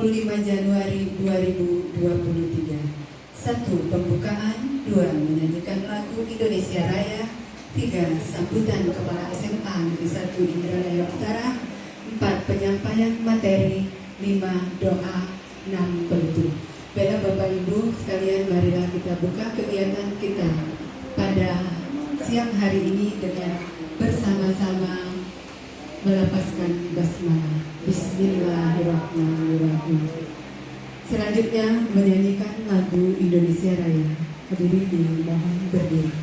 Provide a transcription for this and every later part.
25 Januari 2023. 1. Pembukaan. 2. Menyanyikan lagu Indonesia Raya. 3. Sambutan Kepala SMA Negeri 1 Indralaya Utara. 4. Penyampaian materi. 5. Doa. 6. Penutup. Baiklah Bapak Ibu sekalian, marilah kita buka kegiatan kita pada siang hari ini dengan bersama-sama melepaskan basmalah. Bismillahirrahmanirrahim. Selanjutnya menyanyikan lagu Indonesia Raya. Hadirin dimohon berdiri.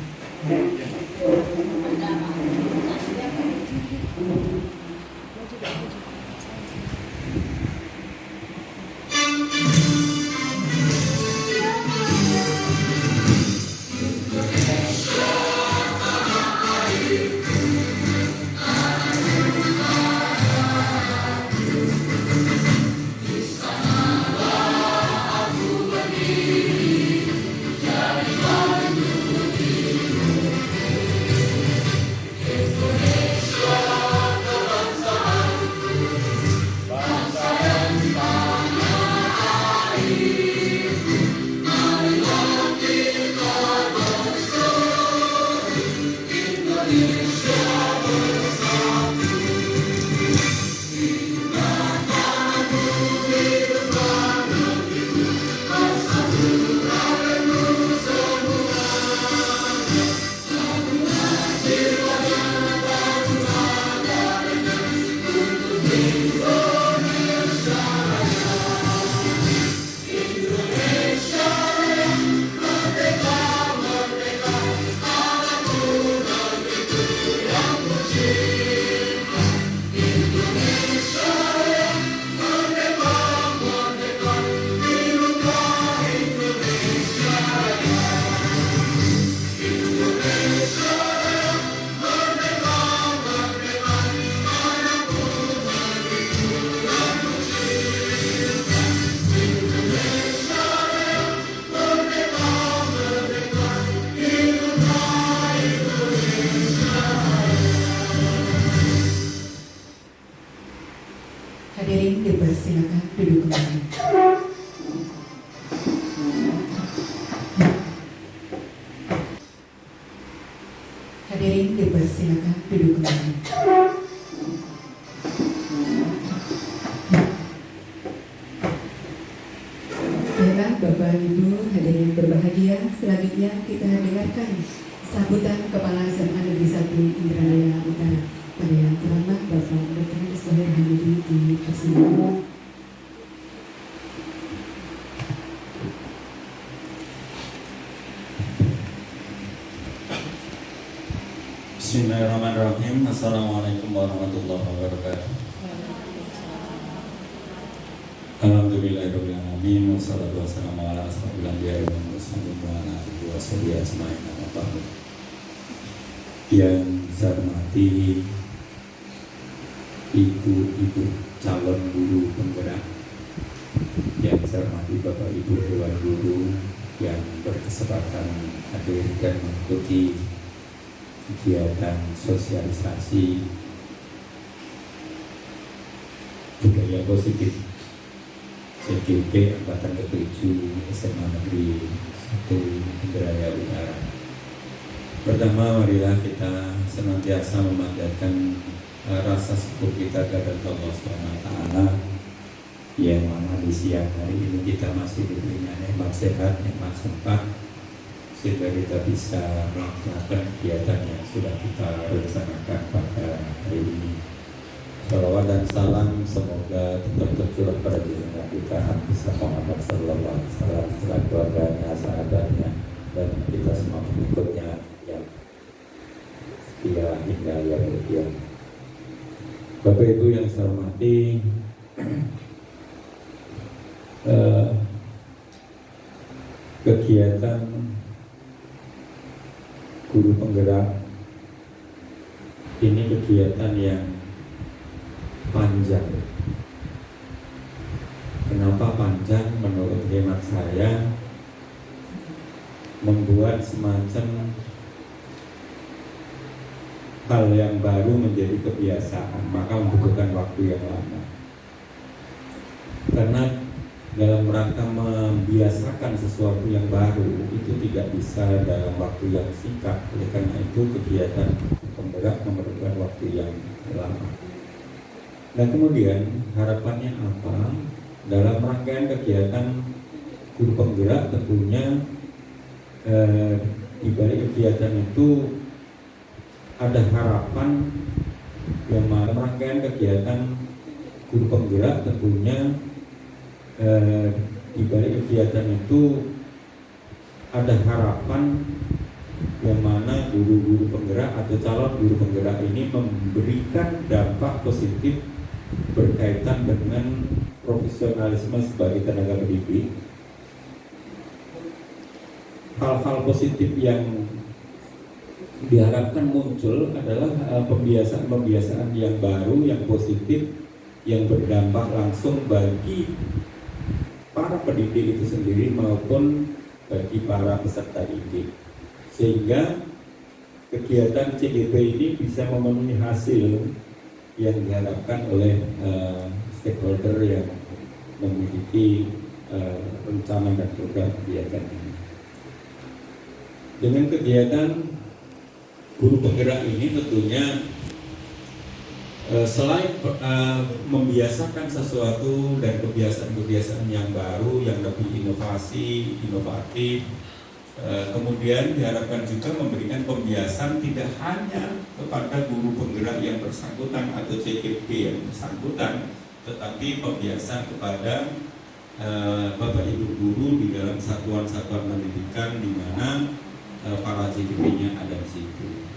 Hadirin dipersilakan duduk kembali. Hadirin dipersilakan duduk kembali. Baiklah Bapak Ibu hadirin berbahagia, selanjutnya kita dengarkan sambutan Kepala SMA Negeri 1 Indralaya Utara. Pada yang terhormat Bapak Dr. Ismail Hamidi di persidangan. Bismillahirrahmanirrahim. Assalamualaikum warahmatullahi wabarakatuh. Alhamdulillahirabbil alamin wassalatu wassalamu ala asrofil anbiya'i wal mursalin wa ala alihi washabihi ajmain. Yang saya hormati ibu-ibu calon guru penggerak, yang saya hormati Bapak Ibu Dewan Guru yang berkesempatan hadir dan mengikuti kegiatan sosialisasi budaya positif CGP Angkatan ke-7 SMA Negeri 1 Indralaya Utara. Pertama, marilah kita senantiasa memanjatkan rasa syukur kita kepada Allah SWT, yang mana di siang hari ini kita masih diberinya nikmat sehat, nikmat sempat, sehingga kita bisa melaksanakan kegiatan yang sudah kita rencanakan pada hari ini. Salawat dan salam semoga tetap tercurah pada junjungan kita Nabi Muhammad Sallallahu Alaihi Wasallam, setelah keluarganya, sahabatnya, dan kita semua pengikutnya yang setia hingga yaumil qiyamah. Bapak Ibu yang saya hormati, kegiatan guru penggerak ini kegiatan yang panjang. Kenapa panjang? Menurut hemat saya, membuat semacam hal yang baru menjadi kebiasaan, maka membutuhkan waktu yang lama. Karena dalam rangka membiasakan sesuatu yang baru itu tidak bisa dalam waktu yang singkat. Oleh karena itu kegiatan penggerak memerlukan waktu yang lama. Dan kemudian harapannya apa? Dalam rangkaian kegiatan guru penggerak tentunya di balik kegiatan itu ada harapan yang rangkaian kegiatan guru penggerak tentunya di balik kegiatan itu ada harapan yang mana guru-guru penggerak atau calon guru penggerak ini memberikan dampak positif berkaitan dengan profesionalisme sebagai tenaga pendidik. Hal-hal positif yang diharapkan muncul adalah pembiasaan-pembiasaan yang baru, yang positif, yang berdampak langsung bagi para pendidik itu sendiri maupun bagi para peserta didik, sehingga kegiatan CGP ini bisa memenuhi hasil yang diharapkan oleh stakeholder yang memiliki rencana dan program kegiatan ini. Dengan kegiatan guru penggerak ini tentunya selain membiasakan sesuatu dan kebiasaan-kebiasaan yang baru, yang lebih inovatif, kemudian diharapkan juga memberikan pembiasan tidak hanya kepada guru penggerak yang bersangkutan atau CGP yang bersangkutan, tetapi pembiasan kepada Bapak Ibu guru di dalam satuan-satuan pendidikan di mana para CGP-nya ada di situ.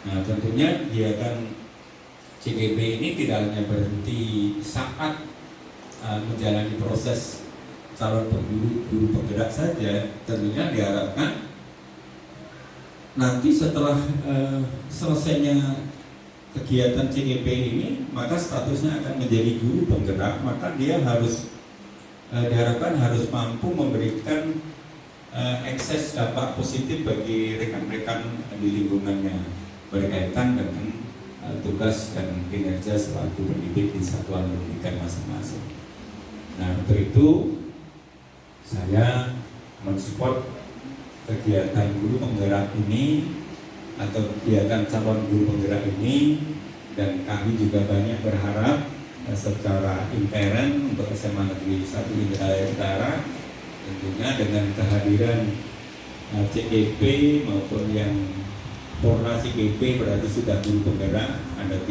Nah, tentunya kegiatan CGP ini tidak hanya berhenti saat menjalani proses calon guru penggerak saja. Tentunya diharapkan nanti setelah selesainya kegiatan CGP ini, maka statusnya akan menjadi guru penggerak, maka dia harus diharapkan harus mampu memberikan akses dampak positif bagi rekan-rekan di lingkungannya berkaitan dengan tugas dan kinerja selaku pendidik di satuan pendidikan masing-masing. Nah, untuk itu saya mensupport kegiatan guru penggerak ini atau kegiatan calon guru penggerak ini, dan kami juga banyak berharap secara intern untuk SMA Negeri 1 Indralaya Utara tentunya dengan kehadiran CGP maupun yang Porna CGP berarti sudah guru penggerak ada 3,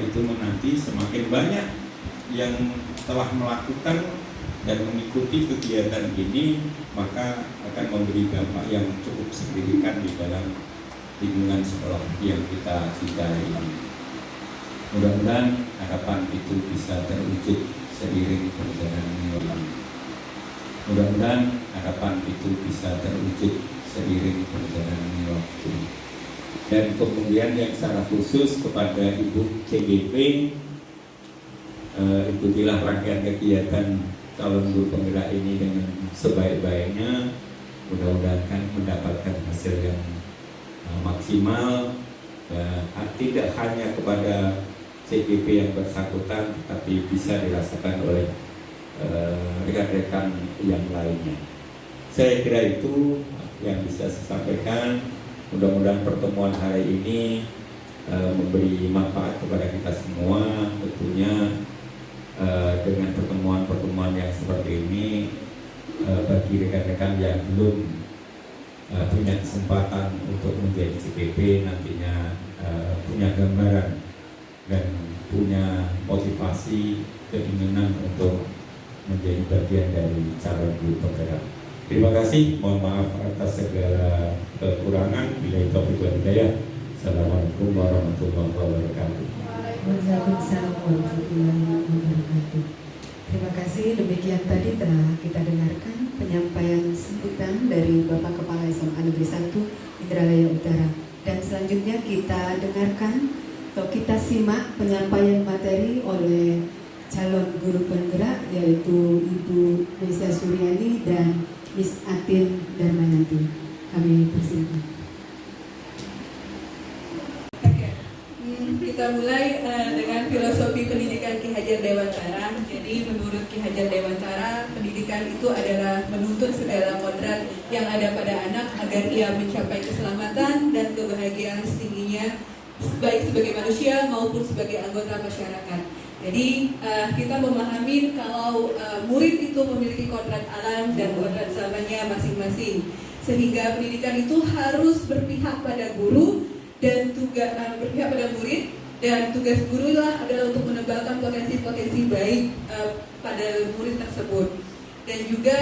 itu nanti semakin banyak yang telah melakukan dan mengikuti kegiatan ini, maka akan memberi dampak yang cukup signifikan di dalam lingkungan sekolah yang kita cintai ini. Mudah-mudahan harapan itu bisa terwujud seiring perjalanan ini. Mudah-mudahan harapan itu bisa terwujud seiring perjalanan waktu. Dan kemudian yang secara khusus kepada Ibu CGP, ikutilah rangkaian kegiatan calon guru penggerak ini dengan sebaik-baiknya. Mudah-mudahan mendapatkan hasil yang maksimal, tidak hanya kepada CGP yang bersangkutan, tapi bisa dirasakan oleh rekan-rekan yang lainnya. Saya kira itu yang bisa saya sampaikan. Mudah-mudahan pertemuan hari ini memberi manfaat kepada kita semua. Tentunya dengan pertemuan-pertemuan yang seperti ini, bagi rekan-rekan yang belum punya kesempatan untuk menjadi CGP nantinya punya gambaran dan punya motivasi, keinginan untuk menjadi bagian dari calon guru penggerak. Terima kasih, mohon maaf atas segala kekurangan. Bila taufiq wal hidayah. Assalamualaikum warahmatullahi wabarakatuh. Waalaikumsalam warahmatullahi wabarakatuh. Terima kasih, demikian tadi telah kita dengarkan penyampaian sambutan dari Bapak Kepala SMA Negeri 1 Indralaya Utara. Dan selanjutnya kita dengarkan atau kita simak penyampaian materi oleh calon guru penggerak, yaitu Ibu Desya Suryani dan Miss Atin Darmayanti. Kami persilakan. Kita mulai dengan filosofi pendidikan Ki Hajar Hajar Dewantara. Jadi menurut Ki Hajar Dewantara, pendidikan itu adalah menuntut segala kodrat yang ada pada anak agar ia mencapai keselamatan dan kebahagiaan setingginya, baik sebagai manusia maupun sebagai anggota masyarakat. Jadi kita memahami kalau murid itu memiliki kodrat alam dan kodrat zamannya masing-masing, sehingga pendidikan itu harus berpihak pada guru dan berpihak pada murid, dan tugas guru lah adalah untuk menebalkan potensi-potensi baik pada murid tersebut. Dan juga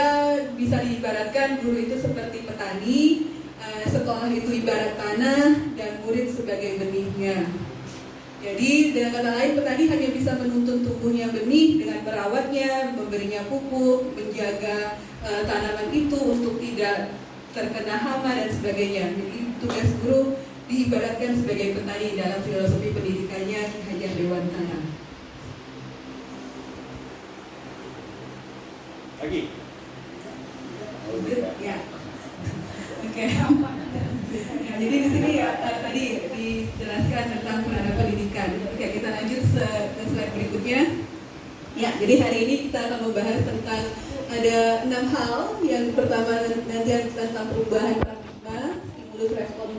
bisa diibaratkan guru itu seperti petani, sekolah itu ibarat tanah, dan murid sebagai benihnya. Jadi dengan kata lain, petani hanya bisa menuntun tumbuhnya benih dengan merawatnya, memberinya pupuk, menjaga tanaman itu untuk tidak terkena hama dan sebagainya. Jadi tugas guru diibaratkan sebagai petani dalam filosofi pendidikannya Ki Hajar Dewantara. Lagi? Ya. Oke. Ya, jadi di sini ya tadi dijelaskan tentang peran pendidikan. Oke, kita lanjut ke slide berikutnya. Ya, jadi hari ini kita akan membahas tentang ada 6 hal. Yang pertama nanti tentang perubahan paradigma, stimulus respon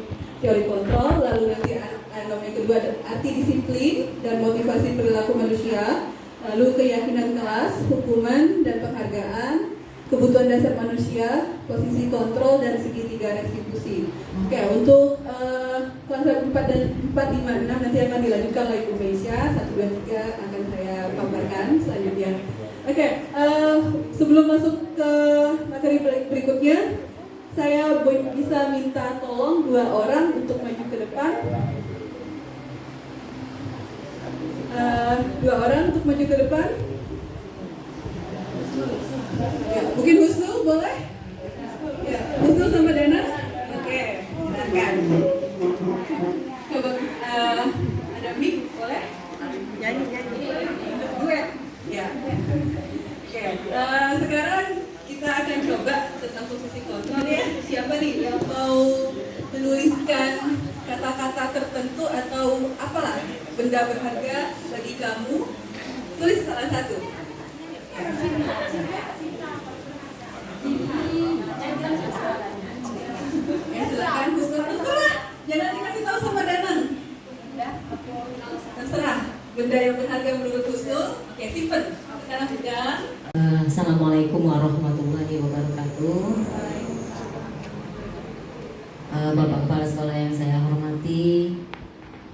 teori kontrol, lalu nanti yang kedua arti disiplin dan motivasi perilaku manusia, lalu keyakinan kelas, hukuman dan penghargaan, kebutuhan dasar manusia, posisi kontrol, dan segitiga restitusi. Oke, untuk konsep 4 dan 4, 5, 6 nanti akan dilanjutkan oleh Ibu Meisya. 1, 2, 3 akan saya paparkan selanjutnya. Oke, sebelum masuk ke materi berikutnya, saya bisa minta tolong 2 orang untuk maju ke depan. 2 orang untuk maju ke depan. Ya, mungkin Husnul boleh? Ya, Husnul sama Dana? Oke, silakan. Coba ada mic, boleh? Nyanyi. Duet? Ya. Oke, sekarang kita akan coba tentang posisi kontrol ya. Siapa nih yang mau menuliskan kata-kata tertentu atau apalah benda berharga bagi kamu? Tulis salah satu. Ya, silakan terserah. Jangan dikasih tahu sama Danan. Terserah. Benda yang berharga menurut Husnul. Oke, Stephen. Sekarang pegang. Assalamualaikum warahmatullahi wabarakatuh. Bapak Kepala Sekolah yang saya hormati,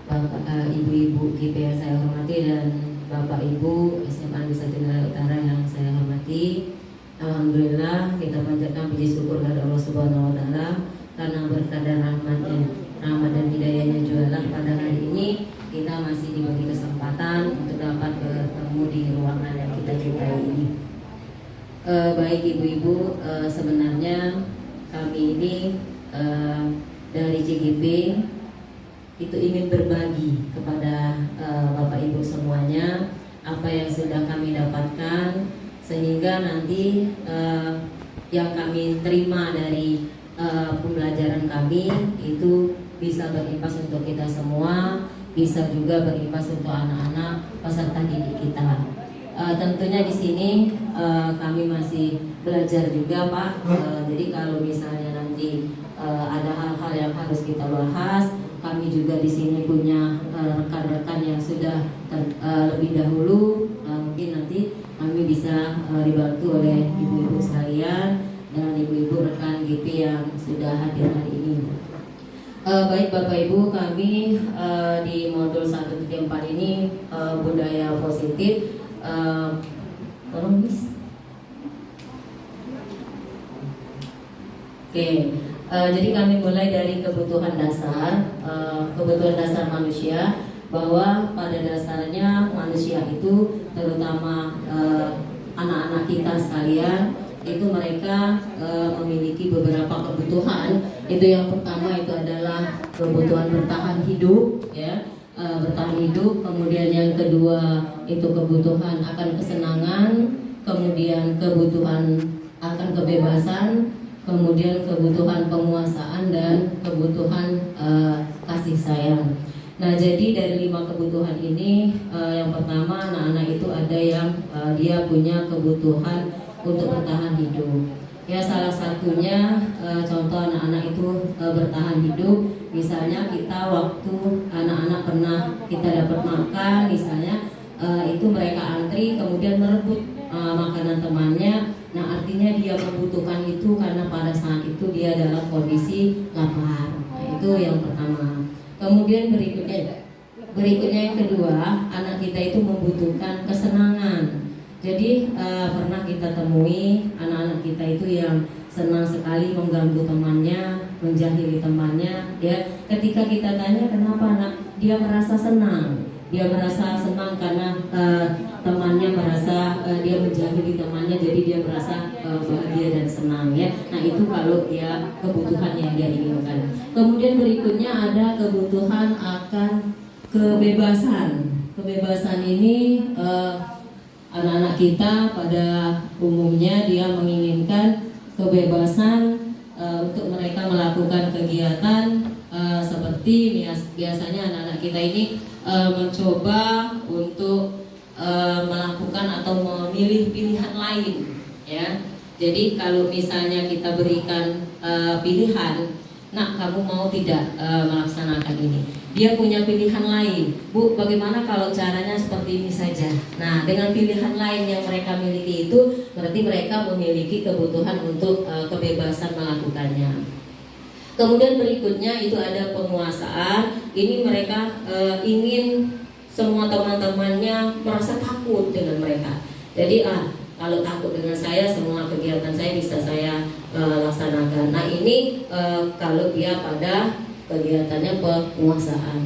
Bapak Ibu-ibu GP yang saya hormati, dan Bapak Ibu SMA Nusa Tenggara Utara yang saya hormati. Alhamdulillah, kita panjatkan puji syukur kepada Allah Subhanahu wa taala karena berkah dan rahmat dan hidayahnya juga pada hari ini kita masih diberi kesempatan untuk dapat bertemu di ruangan yang kita cintai ini. Baik ibu-ibu, sebenarnya kami ini dari CGP itu ingin berbagi kepada Bapak Ibu semuanya apa yang sudah kami dapatkan, sehingga nanti yang kami terima dari pembelajaran kami itu bisa berimbas untuk kita semua, bisa juga berimbas untuk anak-anak peserta didik kita. Tentunya di sini kami masih belajar juga Pak. Jadi kalau misalnya nanti ada hal-hal yang harus kita bahas, kami juga di sini punya rekan-rekan yang sudah lebih dahulu. Mungkin nanti kami bisa dibantu oleh ibu-ibu sekalian dan ibu-ibu rekan GP yang sudah hadir hari ini. Baik Bapak Ibu, kami di modul 1.4 ini budaya positif. Tolong Miss. Oke, jadi kami mulai dari kebutuhan dasar manusia, bahwa pada dasarnya manusia itu, terutama anak-anak kita sekalian, itu mereka memiliki beberapa kebutuhan. Itu yang pertama itu adalah kebutuhan bertahan hidup, ya. Bertahan hidup, kemudian yang kedua itu kebutuhan akan kesenangan, kemudian kebutuhan akan kebebasan, kemudian kebutuhan penguasaan, dan kebutuhan kasih sayang. Nah, jadi dari 5 kebutuhan ini, yang pertama anak-anak itu ada yang dia punya kebutuhan untuk bertahan hidup. Ya, salah satunya contoh anak-anak itu bertahan hidup. Misalnya kita waktu anak-anak pernah kita dapat makan, misalnya itu mereka antri kemudian merebut makanan temannya. Nah, artinya dia membutuhkan itu karena pada saat itu dia dalam kondisi lapar. Nah, itu yang pertama. Kemudian berikutnya yang kedua, anak kita itu membutuhkan kesenangan. Jadi pernah kita temui anak-anak kita itu yang senang sekali mengganggu temannya, menjahili temannya. Ya, ketika kita tanya kenapa anak, dia merasa senang. Dia merasa senang karena temannya merasa dia menjahili temannya, jadi dia merasa bahagia dan senang, ya. Nah, itu kalau dia kebutuhan yang dia inginkan. Kemudian berikutnya ada kebutuhan akan kebebasan. Kebebasan ini anak-anak kita pada umumnya dia menginginkan kebebasan untuk mereka melakukan kegiatan seperti biasanya anak-anak kita ini mencoba untuk melakukan atau memilih pilihan lain, ya. Jadi kalau misalnya kita berikan pilihan, nah kamu mau tidak melaksanakan ini, dia punya pilihan lain. Bu, bagaimana kalau caranya seperti ini saja? Nah, dengan pilihan lain yang mereka miliki itu berarti mereka memiliki kebutuhan untuk kebebasan melakukannya. Kemudian berikutnya itu ada penguasaan. Ini mereka ingin semua teman-temannya merasa takut dengan mereka. Jadi kalau takut dengan saya, semua kegiatan saya bisa saya laksanakan. Nah, ini kalau dia pada kegiatannya penguasaan.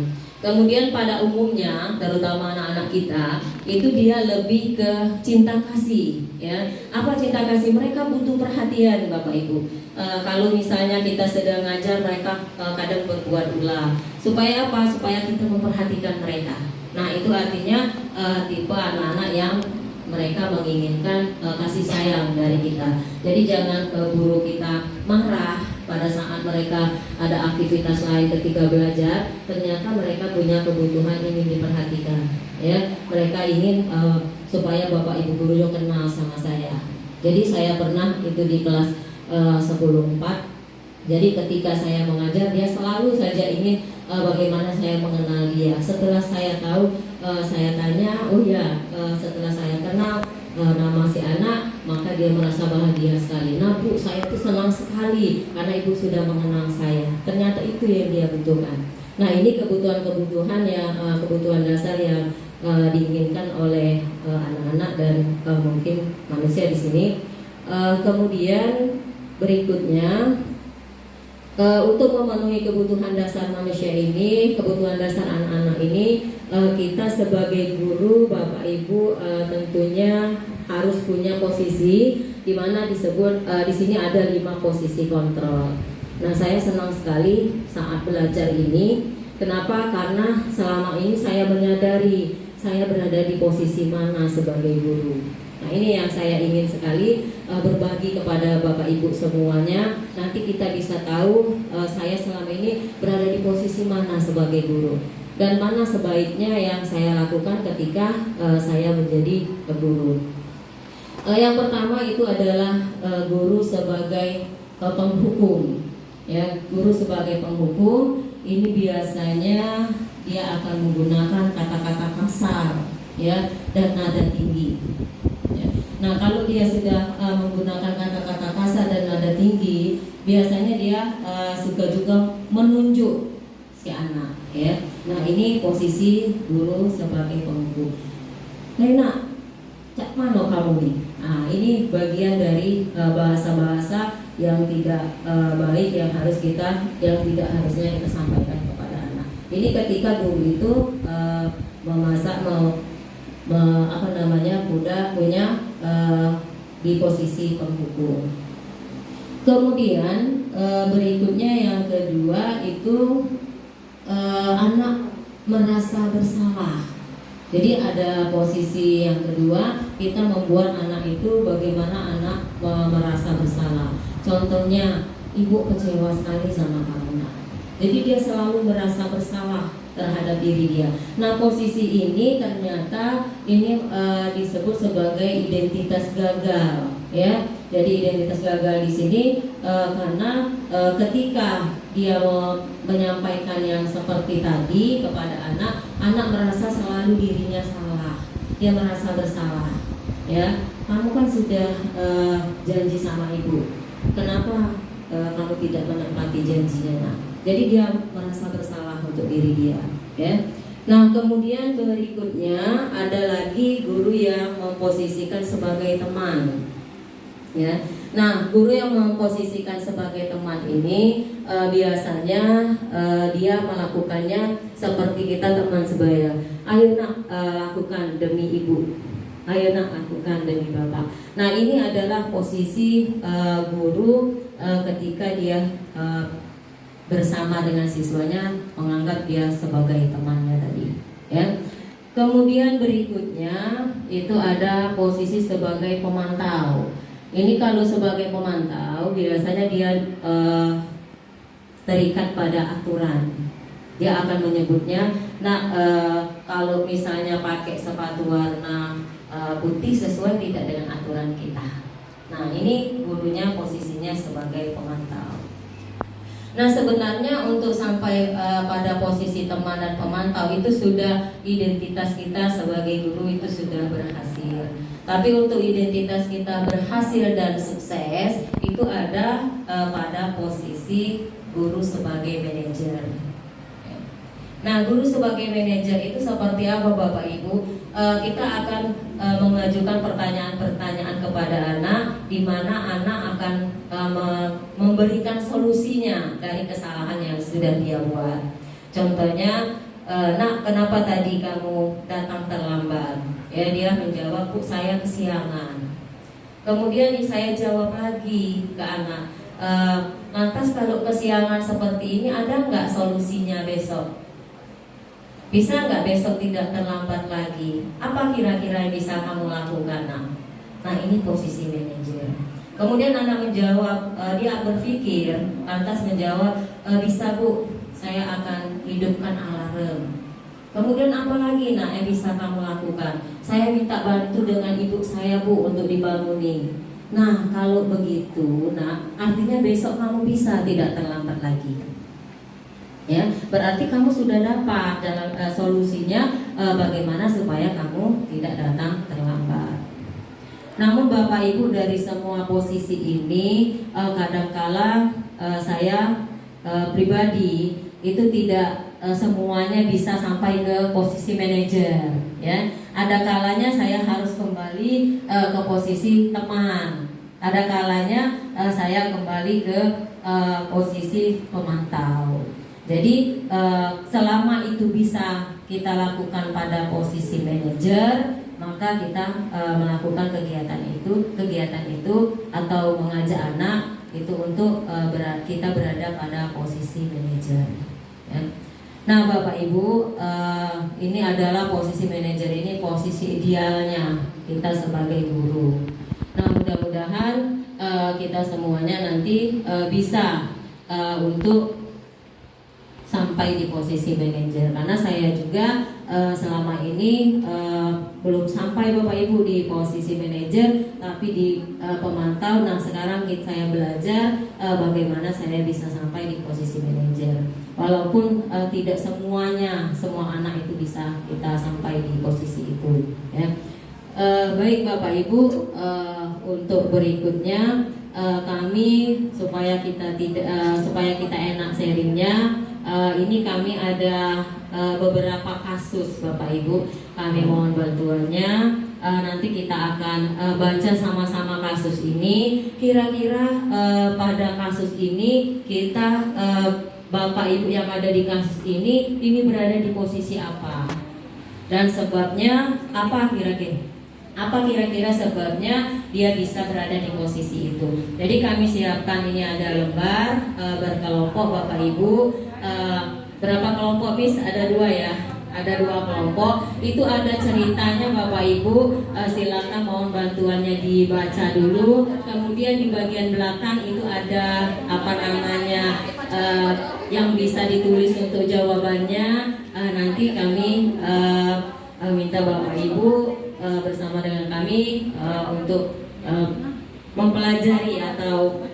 Kemudian pada umumnya, terutama anak-anak kita, itu dia lebih ke cinta kasih, ya. Apa cinta kasih? Mereka butuh perhatian, Bapak Ibu. Kalau misalnya kita sedang ngajar, mereka kadang berbuat ulah. Supaya apa? Supaya kita memperhatikan mereka. Nah, itu artinya tipe anak-anak yang mereka menginginkan kasih sayang dari kita. Jadi jangan keburu kita marah pada saat mereka ada aktivitas lain ketika belajar. Ternyata mereka punya kebutuhan ingin diperhatikan, ya. Mereka ingin supaya Bapak Ibu gurunya kenal sama saya. Jadi saya pernah itu di kelas 10-4. Jadi ketika saya mengajar, dia selalu saja ingin bagaimana saya mengenal dia. Setelah saya tahu, saya tanya, oh ya, setelah saya kenal nama si anak, maka dia merasa bahagia sekali. Nah, Bu, saya tuh senang sekali karena Ibu sudah mengenal saya. Ternyata itu yang dia butuhkan. Nah, ini kebutuhan-kebutuhan yang kebutuhan dasar yang diinginkan oleh anak-anak dan mungkin manusia di sini. Kemudian berikutnya, untuk memenuhi kebutuhan dasar manusia ini, kebutuhan dasar anak-anak ini, kita sebagai guru, Bapak Ibu, tentunya harus punya posisi di mana disebut di sini ada 5 posisi kontrol. Nah, saya senang sekali saat belajar ini. Kenapa? Karena selama ini saya menyadari saya berada di posisi mana sebagai guru. Nah, ini yang saya ingin sekali berbagi kepada Bapak Ibu semuanya. Nanti kita bisa tahu saya selama ini berada di posisi mana sebagai guru dan mana sebaiknya yang saya lakukan ketika saya menjadi guru. Yang pertama itu adalah guru sebagai penghukum. Ya, guru sebagai penghukum ini biasanya dia akan menggunakan kata-kata kasar, ya, dan nada tinggi. Nah, kalau dia sudah menggunakan kata-kata kasar dan nada tinggi, biasanya dia suka juga menunjuk si anak, ya. Nah, ini posisi guru sebagai penghukum. Rena, cak mano kamu nih? Nah, ini bagian dari bahasa-bahasa yang tidak baik yang tidak harusnya kita sampaikan kepada anak. Ini ketika guru itu punya di posisi penghukum. Kemudian berikutnya yang kedua itu anak merasa bersalah. Jadi ada posisi yang kedua, kita membuat anak itu bagaimana anak merasa bersalah. Contohnya, ibu kecewa sekali sama kamu, nak. Jadi dia selalu merasa bersalah terhadap diri dia. Nah, posisi ini ternyata ini disebut sebagai identitas gagal, ya. Jadi identitas gagal di sini karena ketika dia menyampaikan yang seperti tadi kepada anak merasa selalu dirinya salah, dia merasa bersalah, ya. Kamu kan sudah janji sama ibu, kenapa kamu tidak menepati janjinya, nak? Jadi dia merasa bersalah untuk diri dia, ya. Nah, kemudian berikutnya ada lagi guru yang memposisikan sebagai teman, ya. Nah, guru yang memposisikan sebagai teman ini biasanya dia melakukannya seperti kita teman sebaya. Ayo nak, lakukan demi ibu. Ayo nak, lakukan demi bapak. Nah, ini adalah posisi guru ketika dia bersama dengan siswanya, menganggap dia sebagai temannya tadi, ya. Kemudian berikutnya itu ada posisi sebagai pemantau. Ini kalau sebagai pemantau biasanya dia terikat pada aturan. Dia akan menyebutnya, nah kalau misalnya pakai sepatu warna putih sesuai tidak dengan aturan kita. Nah, ini gurunya posisinya sebagai pemantau. Nah, sebenarnya untuk sampai pada posisi teman dan pemantau itu sudah identitas kita sebagai guru itu sudah berhasil. Tapi untuk identitas kita berhasil dan sukses itu ada pada posisi guru sebagai manajer. Nah, guru sebagai manajer itu seperti apa, Bapak Ibu? Kita akan mengajukan pertanyaan-pertanyaan kepada anak, di mana anak akan memberikan solusinya dari kesalahan yang sudah dia buat. Contohnya, nak, kenapa tadi kamu datang terlambat? Ya, dia menjawab, Bu, saya kesiangan. Kemudian saya jawab lagi ke anak, lantas kalau kesiangan seperti ini ada nggak solusinya besok? Bisa nggak besok tidak terlambat lagi? Apa kira-kira yang bisa kamu lakukan, nak? Nah, ini posisi manajer. Kemudian anak menjawab, dia berpikir, lantas menjawab, bisa Bu, saya akan hidupkan alarm. Kemudian apa lagi, nak, yang bisa kamu lakukan? Saya minta bantu dengan ibu saya, Bu, untuk dibangunin. Nah, kalau begitu, nak, artinya besok kamu bisa tidak terlambat lagi. Ya, berarti kamu sudah dapat dalam solusinya bagaimana supaya kamu tidak datang terlambat. Namun Bapak Ibu, dari semua posisi ini kadangkala saya pribadi itu tidak semuanya bisa sampai ke posisi manajer, ya. Ada kalanya saya harus kembali ke posisi teman. Ada kalanya saya kembali ke posisi pemantau. Jadi selama itu bisa kita lakukan pada posisi manajer, maka kita melakukan kegiatan itu atau mengajak anak itu untuk kita berada pada posisi manajer, ya. Nah, Bapak Ibu, ini adalah posisi manajer, ini posisi idealnya kita sebagai guru. Nah, mudah-mudahan kita semuanya nanti bisa untuk sampai di posisi manajer, karena saya juga selama ini belum sampai Bapak Ibu di posisi manajer, tapi di pemantau. Nah, sekarang saya belajar bagaimana saya bisa sampai di posisi manajer. Walaupun tidak semuanya, semua anak itu bisa kita sampai di posisi itu, ya. Baik Bapak Ibu, untuk berikutnya kami supaya kita enak sharingnya. Ini kami ada beberapa kasus Bapak Ibu, kami mohon bantuannya. Nanti kita akan baca sama-sama kasus ini. Kira-kira pada kasus ini kita Bapak Ibu yang ada di kasus ini berada di posisi apa dan sebabnya apa kira-kira? Apa kira-kira sebabnya dia bisa berada di posisi itu? Jadi kami siapkan ini ada lembar berkelompok Bapak Ibu. Berapa kelompok, Miss? Ada 2 ya. Ada 2 kelompok. Itu ada ceritanya Bapak Ibu. Silakan mohon bantuannya dibaca dulu. Kemudian di bagian belakang itu ada yang bisa ditulis untuk jawabannya. nanti kami minta Bapak Ibu bersama dengan kami untuk mempelajari atau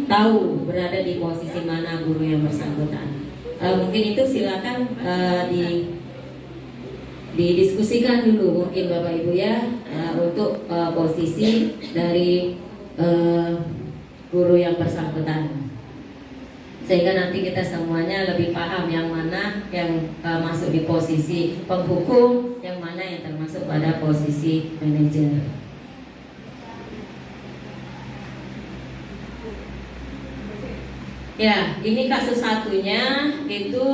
tahu berada di posisi mana guru yang bersangkutan. Mungkin itu silakan didiskusikan dulu mungkin Bapak Ibu ya, untuk posisi dari guru yang bersangkutan, sehingga nanti kita semuanya lebih paham yang mana yang masuk di posisi penghukum, yang mana yang termasuk pada posisi manajer. Ya, ini kasus satunya itu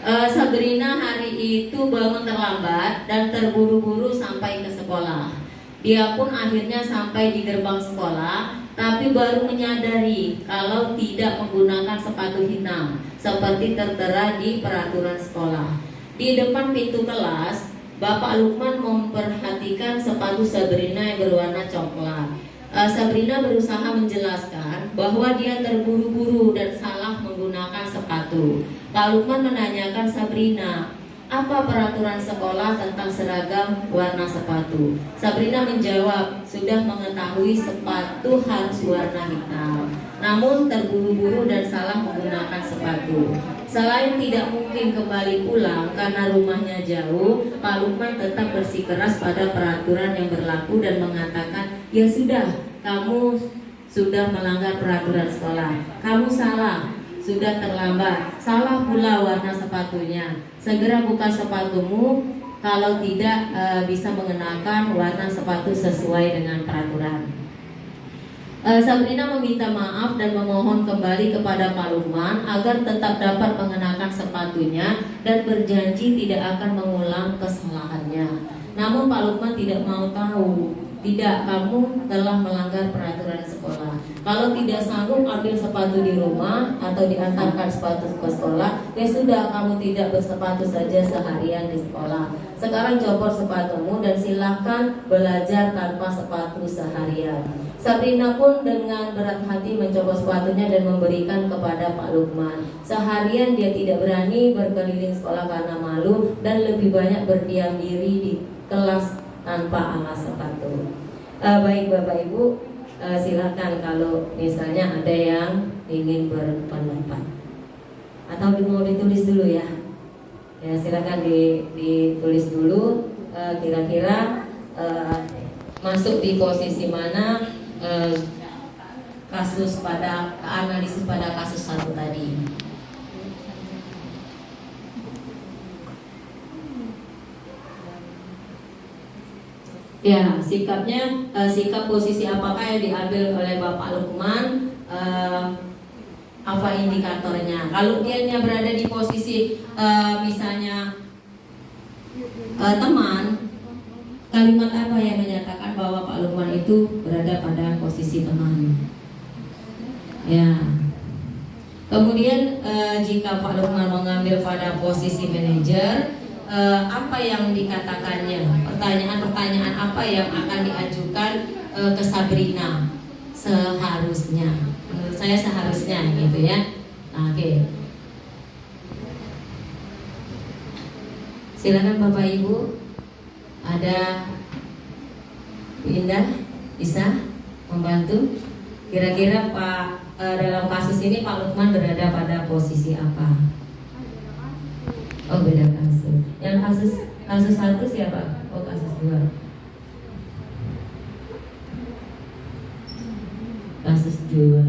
Sabrina hari itu bangun terlambat dan terburu-buru sampai ke sekolah. Dia pun akhirnya sampai di gerbang sekolah, tapi baru menyadari kalau tidak menggunakan sepatu hitam seperti tertera di peraturan sekolah. Di depan pintu kelas, Bapak Lukman memperhatikan sepatu Sabrina yang berwarna coklat. Sabrina berusaha menjelaskan bahwa dia terburu-buru dan salah menggunakan sepatu. Pak Lukman menanyakan Sabrina, apa peraturan sekolah tentang seragam warna sepatu? Sabrina menjawab, sudah mengetahui sepatu harus warna hitam, namun terburu-buru dan salah menggunakan sepatu. Selain tidak mungkin kembali pulang karena rumahnya jauh, Pak Lukman tetap bersikeras pada peraturan yang berlaku dan mengatakan, ya sudah, kamu sudah melanggar peraturan sekolah. Kamu salah, sudah terlambat. Salah pula warna sepatunya. Segera buka sepatumu, kalau tidak bisa mengenakan warna sepatu sesuai dengan peraturan. Sabrina meminta maaf dan memohon kembali kepada Pak Lukman agar tetap dapat mengenakan sepatunya dan berjanji tidak akan mengulang kesalahannya. Namun Pak Lukman tidak mau tahu. Tidak, kamu telah melanggar peraturan sekolah. Kalau tidak sanggup ambil sepatu di rumah atau diantarkan sepatu ke sekolah, ya sudah, kamu tidak bersepatu saja seharian di sekolah. Sekarang copot sepatumu dan silahkan belajar tanpa sepatu seharian. Sabrina pun dengan berat hati mencopot sepatunya dan memberikan kepada Pak Lukman. Seharian dia tidak berani berkeliling sekolah karena malu dan lebih banyak berdiam diri di kelas tanpa alas sepatu. Baik Bapak Ibu, silakan kalau misalnya ada yang ingin berpendapat atau mau ditulis dulu ya. Ya silakan ditulis dulu. Kira-kira masuk di posisi mana kasus pada analisis pada kasus satu tadi. Ya, sikapnya, sikap posisi apakah yang diambil oleh Bapak Lukman, apa indikatornya? Kalau dia berada di posisi misalnya teman, kalimat apa yang menyatakan bahwa Pak Lukman itu berada pada posisi teman? Ya. Kemudian jika Pak Lukman mengambil pada posisi manajer, apa yang dikatakannya? Pertanyaan-pertanyaan apa yang akan diajukan ke Sabrina? Seharusnya, menurut saya seharusnya gitu ya. Oke. Silakan Bapak Ibu. Ada Bu Indah bisa membantu? Kira-kira Pak dalam kasus ini Pak Lukman berada pada posisi apa? Oh beda kasus. Yang kasus satu siapa? Oh kasus dua. Kasus dua.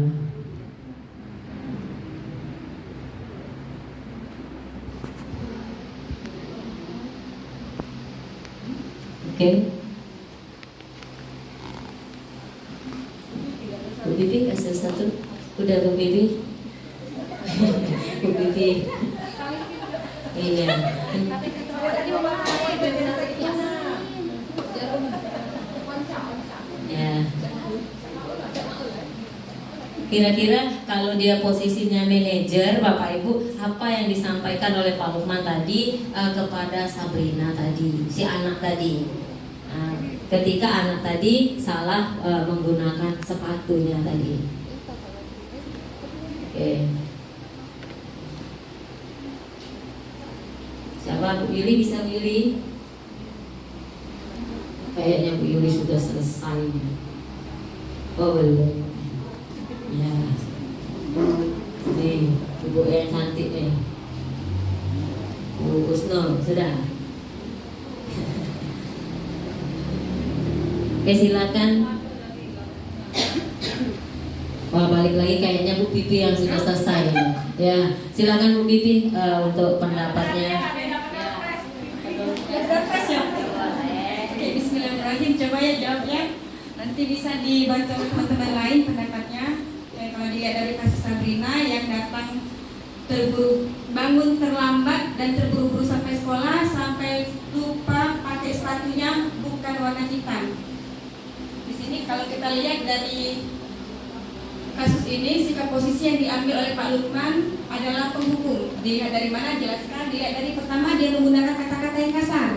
Oke. Bu Bibi kasus satu. Udah Bu Bibi. Bu Bibi. Iya. Ya. Kira-kira kalau dia posisinya manajer, Bapak Ibu, apa yang disampaikan oleh Pak Lukman tadi kepada Sabrina tadi, si anak tadi? Ketika anak tadi salah menggunakan sepatunya tadi. Oke. Siapa Bu Yuli bisa Bu Yuli? Kayaknya Bu Yuli sudah selesai. Oh belum. Ya. Nih, Ibu yang cantik nih. Bu Usno, sudah. Oke, silakan. Wah, balik lagi kayaknya Bu Pipi yang sudah selesai. Ya, silakan Bu Pipi untuk pendapatnya. Oke, bismillahirrahmanirrahim. Coba ya jawabnya. Nanti bisa dibantu oleh teman-teman lain pendapatnya. Kalau dilihat dari kasus Sabrina yang datang bangun terlambat dan terburu-buru sampai sekolah, sampai lupa pakai sepatunya bukan warna hitam. Di sini kalau kita lihat dari kasus ini, sikap posisi yang diambil oleh Pak Lukman adalah penghukum. Dilihat dari mana? Jelaskan. Dilihat dari pertama dia menggunakan kata-kata yang kasar.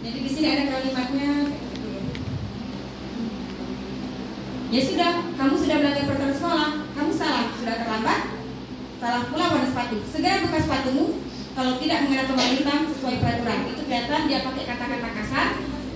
Jadi di sini ada kalimatnya. Ya sudah, kamu sudah melanggar peraturan sekolah, kamu salah, sudah terlambat, salah pula warna sepatu. Segera buka sepatumu. Kalau tidak mengenakan warna hitam sesuai peraturan. Itu kelihatan dia pakai kata-kata kasar.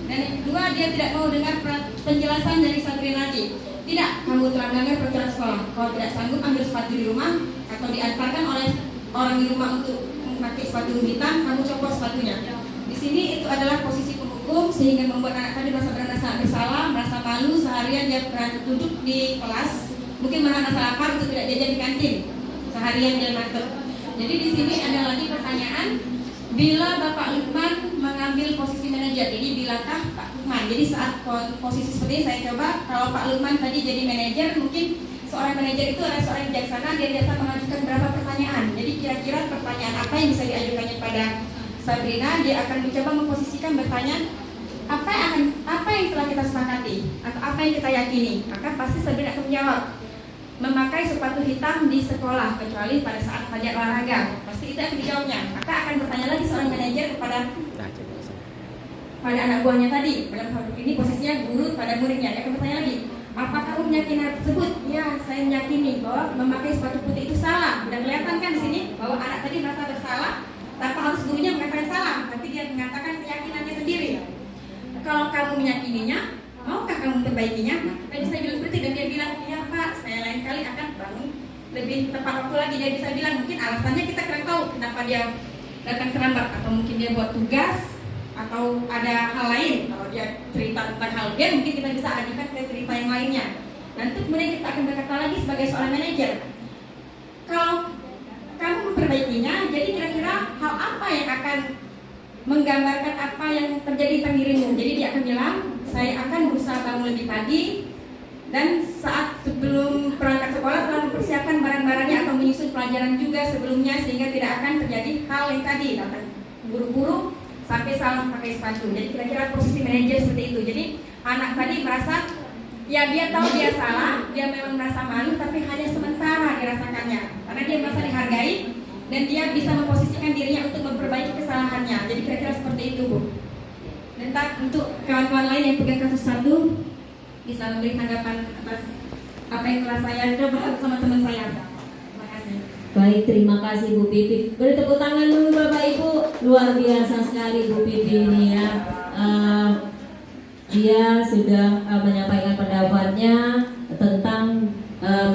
Dan yang kedua, dia tidak mau dengar penjelasan dari Sabrina lagi. Tidak, kamu telah melanggar peraturan sekolah. Kalau tidak sanggup ambil sepatu di rumah atau diantarkan oleh orang di rumah untuk memakai sepatu hitam, kamu copot sepatunya. Di sini itu adalah posisi penghukum sehingga membuat anak tadi merasa bersalah, merasa malu seharian dia duduk di kelas, mungkin merasa lapar untuk tidak jajan di kantin. Seharian dia matuk. Jadi di sini ada lagi pertanyaan, bila Bapak Lukman mengambil posisi manajer, jadi bilakah Pak Lukman? Jadi saat posisi seperti ini saya coba, kalau Pak Lukman tadi jadi manajer, mungkin seorang manajer itu adalah seorang bijaksana, dia dapat mengajukan berapa pertanyaan. Jadi kira-kira pertanyaan apa yang bisa diajukannya pada Sabrina, dia akan mencoba memposisikan bertanya apa yang telah kita sepakati atau apa yang kita yakini. Maka pasti Sabrina akan menjawab memakai sepatu hitam di sekolah kecuali pada saat pelajaran olahraga. Pasti itu akan dijawabnya. Maka akan bertanya lagi seorang manajer kepada anak buahnya tadi. Dalam hal ini posisinya guru pada muridnya. Dia akan bertanya lagi, apa kamu meyakini hal tersebut? Ya, saya meyakini bahwa memakai sepatu putih itu salah. Dan kelihatan kan di sini bahwa anak tadi merasa bersalah tanpa harus gurunya mengatakan salah, tapi dia mengatakan keyakinannya sendiri. Kalau kamu meyakininya, maukah kamu memperbaikinya? Tadi saya bilang seperti, dan dia bilang, iya Pak, saya lain kali akan bangun lebih tepat waktu lagi. Dia bisa bilang, mungkin alasannya kita kurang tahu kenapa dia datang terlambat, atau mungkin dia buat tugas, atau ada hal lain. Kalau dia cerita tentang hal dia, mungkin kita bisa ajukan ke cerita yang lainnya. Dan itu kemudian kita akan berkata lagi sebagai seorang manajer, kalau kamu memperbaikinya, jadi kira-kira hal apa yang akan menggambarkan apa yang terjadi tentang dirimu. Jadi dia akan bilang, saya akan berusaha bangun lebih pagi dan saat sebelum berangkat sekolah telah mempersiapkan barang-barangnya atau menyusun pelajaran juga sebelumnya sehingga tidak akan terjadi hal yang tadi datang buru-buru sampai salah pakai sepatu. Jadi kira-kira posisi manajer seperti itu. Jadi anak tadi merasa ya dia tahu dia salah, dia memang merasa malu tapi hanya sementara dirasakannya karena dia merasa dihargai dan dia bisa memposisikan dirinya untuk memperbaiki kesalahannya. Jadi kira-kira seperti itu Bu. Dan untuk kawan-kawan lain yang pegang kasus satu bisa memberi tanggapan atas apa yang telah saya coba sama teman saya. Terima kasih. Baik, terima kasih Bu Pipi. Beri tepuk tangan dulu Bapak Ibu. Luar biasa sekali Bu Pipi ini ya. Dia sudah menyampaikan pendapatnya tentang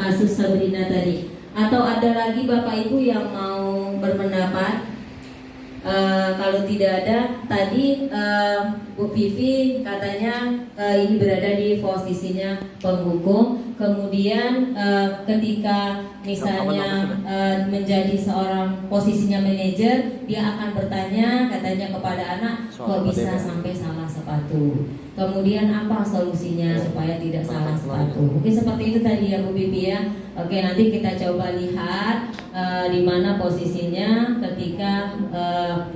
kasus Sabrina tadi. Atau ada lagi Bapak Ibu yang mau berpendapat? Kalau tidak ada, tadi Bu Vivi katanya ini berada di posisinya penghukum. Kemudian ketika misalnya menjadi seorang posisinya manajer, dia akan bertanya katanya kepada anak, kok bisa sampai salah sepatu. Kemudian apa solusinya supaya tidak salah sepatu? Mungkin seperti itu tadi ya Bu Bibi ya. Oke, nanti kita coba lihat di mana posisinya ketika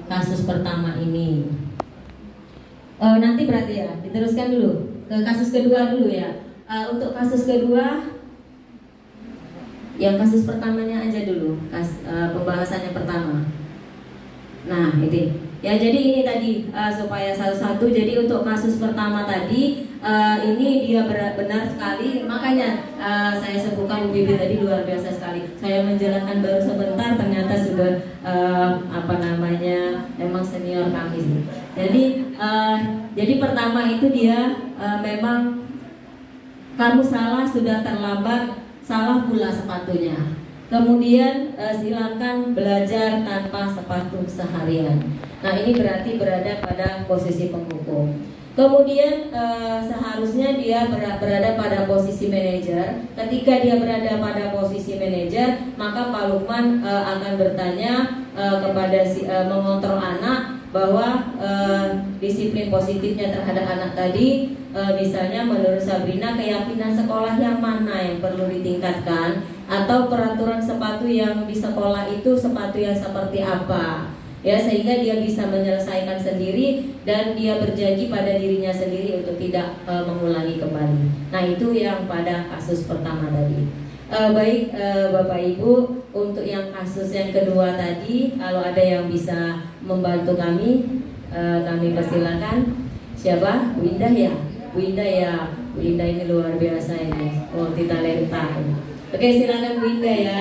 kasus pertama ini. Nanti berarti ya diteruskan dulu ke kasus kedua dulu ya. Untuk kasus kedua, yang kasus pertamanya aja dulu, pembahasannya pertama. Nah, ini Ya, jadi ini tadi supaya satu-satu. Jadi untuk kasus pertama tadi ini dia benar sekali. Makanya saya sebutkan Bu Bibi tadi luar biasa sekali. Saya menjalankan baru sebentar, ternyata sudah emang senior kami sih. Jadi pertama itu dia memang kamu salah, sudah terlambat, salah pula sepatunya. Kemudian silakan belajar tanpa sepatu seharian. Nah, ini berarti berada pada posisi penghukum. Kemudian seharusnya dia berada pada posisi manajer. Ketika dia berada pada posisi manajer, maka Pak Lukman akan bertanya kepada mengontrol anak bahwa disiplin positifnya terhadap anak tadi, misalnya menurut Sabrina keyakinan sekolah yang mana yang perlu ditingkatkan, atau peraturan sepatu yang di sekolah itu sepatu yang seperti apa, ya, sehingga dia bisa menyelesaikan sendiri dan dia berjanji pada dirinya sendiri untuk tidak mengulangi kembali. Nah, itu yang pada kasus pertama tadi. Baik Bapak Ibu, untuk yang kasus yang kedua tadi, kalau ada yang bisa membantu kami persilakan. Siapa? Bu Indah ya? Bu Indah ya? Bu Indah ini luar biasa ini, multi talenta. Oke, silakan Bu Indah ya.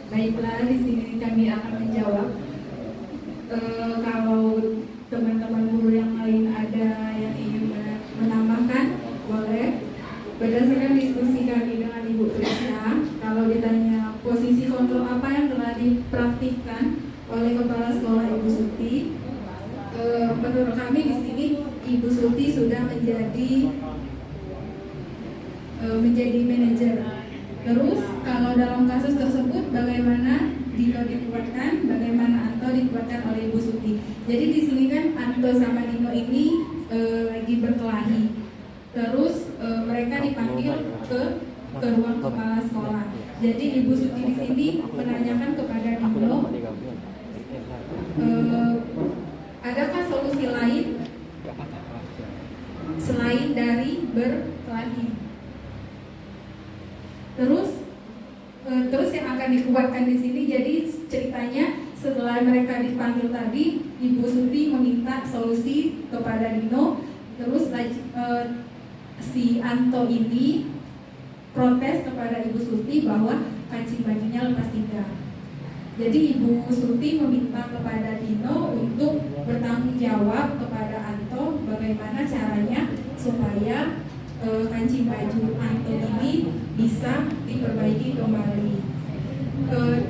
Baiklah, di sini kami akan menjawab. Kalau teman-teman guru yang lain ada yang ingin menambahkan, boleh. Berdasarkan diskusi kami dengan Ibu Trisna, kalau ditanya posisi kontrol apa yang telah dipraktikkan oleh Kepala Sekolah Ibu Suti, menurut kami di sini Ibu Suti sudah menjadi manajer. Terus kalau dalam kasus tersebut bagaimana Dino dikuatkan, bagaimana Anto dikuatkan oleh Ibu Suti. Jadi di sini kan Anto sama Dino ini lagi berkelahi. Terus mereka dipanggil ke ruang kepala sekolah. Jadi Ibu Suti di sini menanyakan kepada Dino, adakah solusi lain selain dari berkelahi? Terus yang akan dikuatkan di sini, jadi ceritanya setelah mereka dipanggil tadi, Ibu Suti meminta solusi kepada Dino. Terus si Anto ini protes kepada Ibu Suti bahwa kancing bajunya lepas 3. Jadi Ibu Suti meminta kepada Dino untuk bertanggung jawab kepada Anto bagaimana caranya supaya kancing baju Anto ini bisa diperbaiki kembali.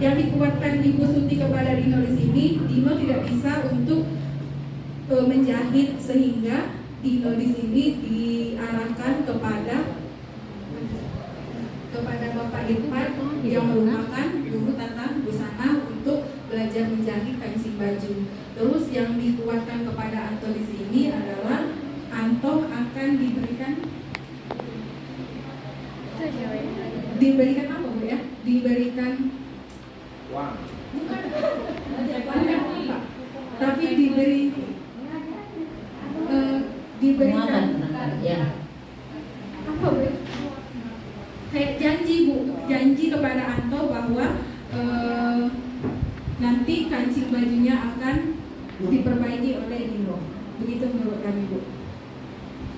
Yang dikuatkan Ibu Suti kepada Dino di sini, Dino tidak bisa untuk menjahit, sehingga Dino di sini diarahkan kepada Bapak Irfan yang merupakan guru tata busana untuk belajar menjahit kancing baju. Terus yang dikuatkan kepada Anto di sini adalah Anto akan diberikan apa Bu ya? Diberikan uang. Bukan. Tapi diberikan ya. Apa Bu? Kayak janji Bu, janji kepada Anto bahwa nanti kancing bajunya akan diperbaiki oleh Dino. Begitu menurut kami Bu.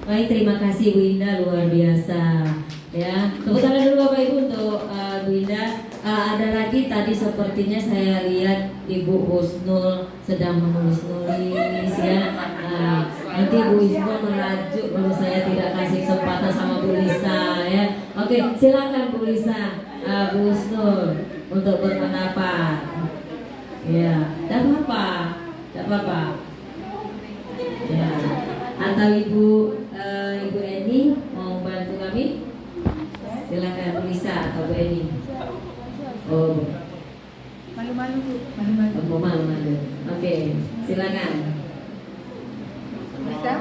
Baik, terima kasih Bu Indah, luar biasa. Ya, tepuk tangan dulu Bapak Ibu untuk Bu Indah. Ada lagi tadi sepertinya saya lihat Ibu Husnul sedang menulis ya. Nanti Bu Husnul merajuk kalau saya tidak kasih kesempatan sama Bu Lisa ya. Oke, silakan Bu Lisa, Bu Husnul untuk berpendapat. Ya, tidak apa-apa. Ya, atau Ibu Eni mau bantu kami? Silakan Bu Lisa atau Bu Eni. Oh, Malu-malu Bu. malu-malu. Oke, silakan. Bisa?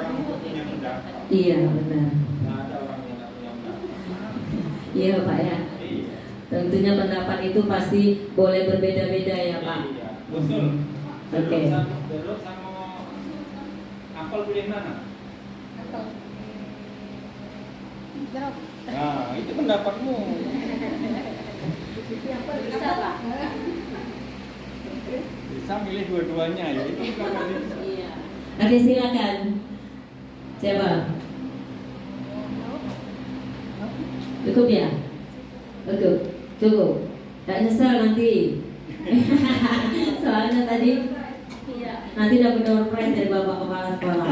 Iya, benar. Iya Pak ya. Tentunya pendapat itu pasti boleh berbeda-beda ya Pak. Oke. Apel pilih mana? Nah, itu pendapatmu. Bisa milih dua-duanya ya. Iya. Oke, silakan. Siapa? Cukup ya? Cukup. Tak nyesal nanti. Soalnya tadi nanti dapat door prize dari Bapak Kepala Sekolah.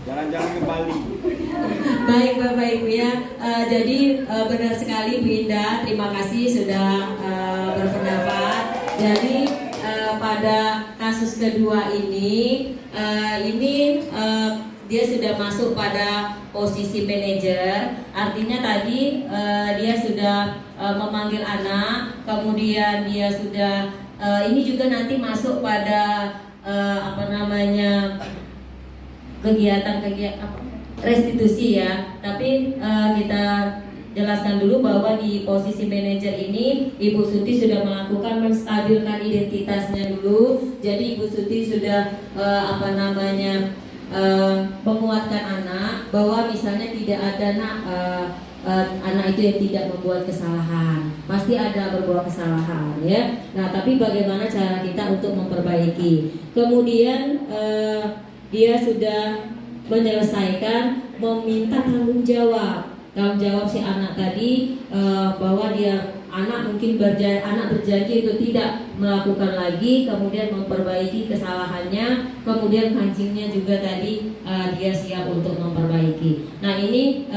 Jalan-jalan ke Bali. Baik Bapak Ibu ya, jadi benar sekali Bu Indah, terima kasih sudah berpendapat. Jadi pada kasus kedua ini dia sudah masuk pada posisi manajer, artinya tadi dia sudah memanggil anak, kemudian dia sudah ini juga nanti masuk pada kegiatan restitusi ya. Tapi kita jelaskan dulu bahwa di posisi manajer ini Ibu Suti sudah melakukan menstabilkan identitasnya dulu. Jadi Ibu Suti sudah menguatkan anak bahwa misalnya tidak ada anak itu yang tidak membuat kesalahan, pasti ada berbuat kesalahan ya. Nah, tapi bagaimana cara kita untuk memperbaiki? Kemudian dia sudah menyelesaikan meminta tanggung jawab si anak tadi, bahwa anak berjanji untuk tidak melakukan lagi, kemudian memperbaiki kesalahannya, kemudian kancingnya juga tadi dia siap untuk memperbaiki. Nah, ini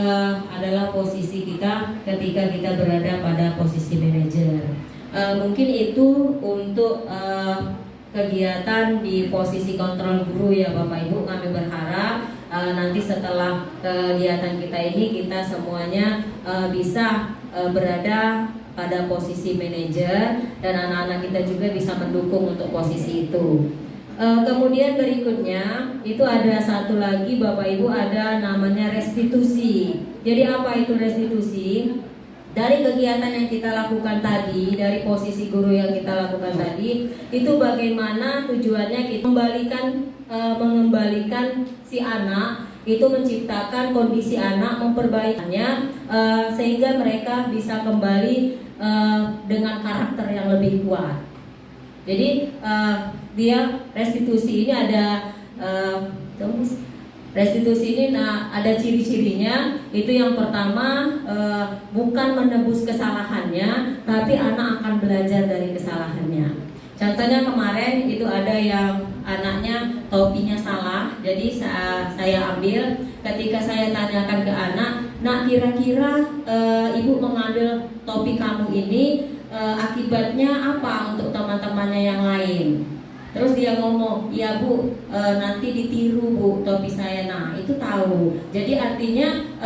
adalah posisi kita ketika kita berada pada posisi manajer. Mungkin itu untuk kegiatan di posisi kontrol guru ya Bapak Ibu. Kami berharap nanti setelah kegiatan kita ini kita semuanya bisa berada pada posisi manajer dan anak-anak kita juga bisa mendukung untuk posisi itu. Kemudian berikutnya itu ada satu lagi Bapak Ibu, ada namanya restitusi. Jadi apa itu restitusi? Dari kegiatan yang kita lakukan tadi, dari posisi guru yang kita lakukan tadi, itu bagaimana tujuannya kita mengembalikan si anak, itu menciptakan kondisi anak, memperbaikinya sehingga mereka bisa kembali dengan karakter yang lebih kuat. Jadi dia restitusi ini ada restitusi ini ada ciri-cirinya. Itu yang pertama, bukan menebus kesalahannya, tapi anak akan belajar dari kesalahannya. Contohnya kemarin itu ada yang anaknya topinya salah. Jadi saya ambil, ketika saya tanyakan ke anak, "Nak, kira-kira ibu mengambil topi kamu ini akibatnya apa untuk teman-temannya yang lain?" Terus dia ngomong, "Ya Bu, nanti ditiru Bu topi saya." Nah, itu tahu. Jadi artinya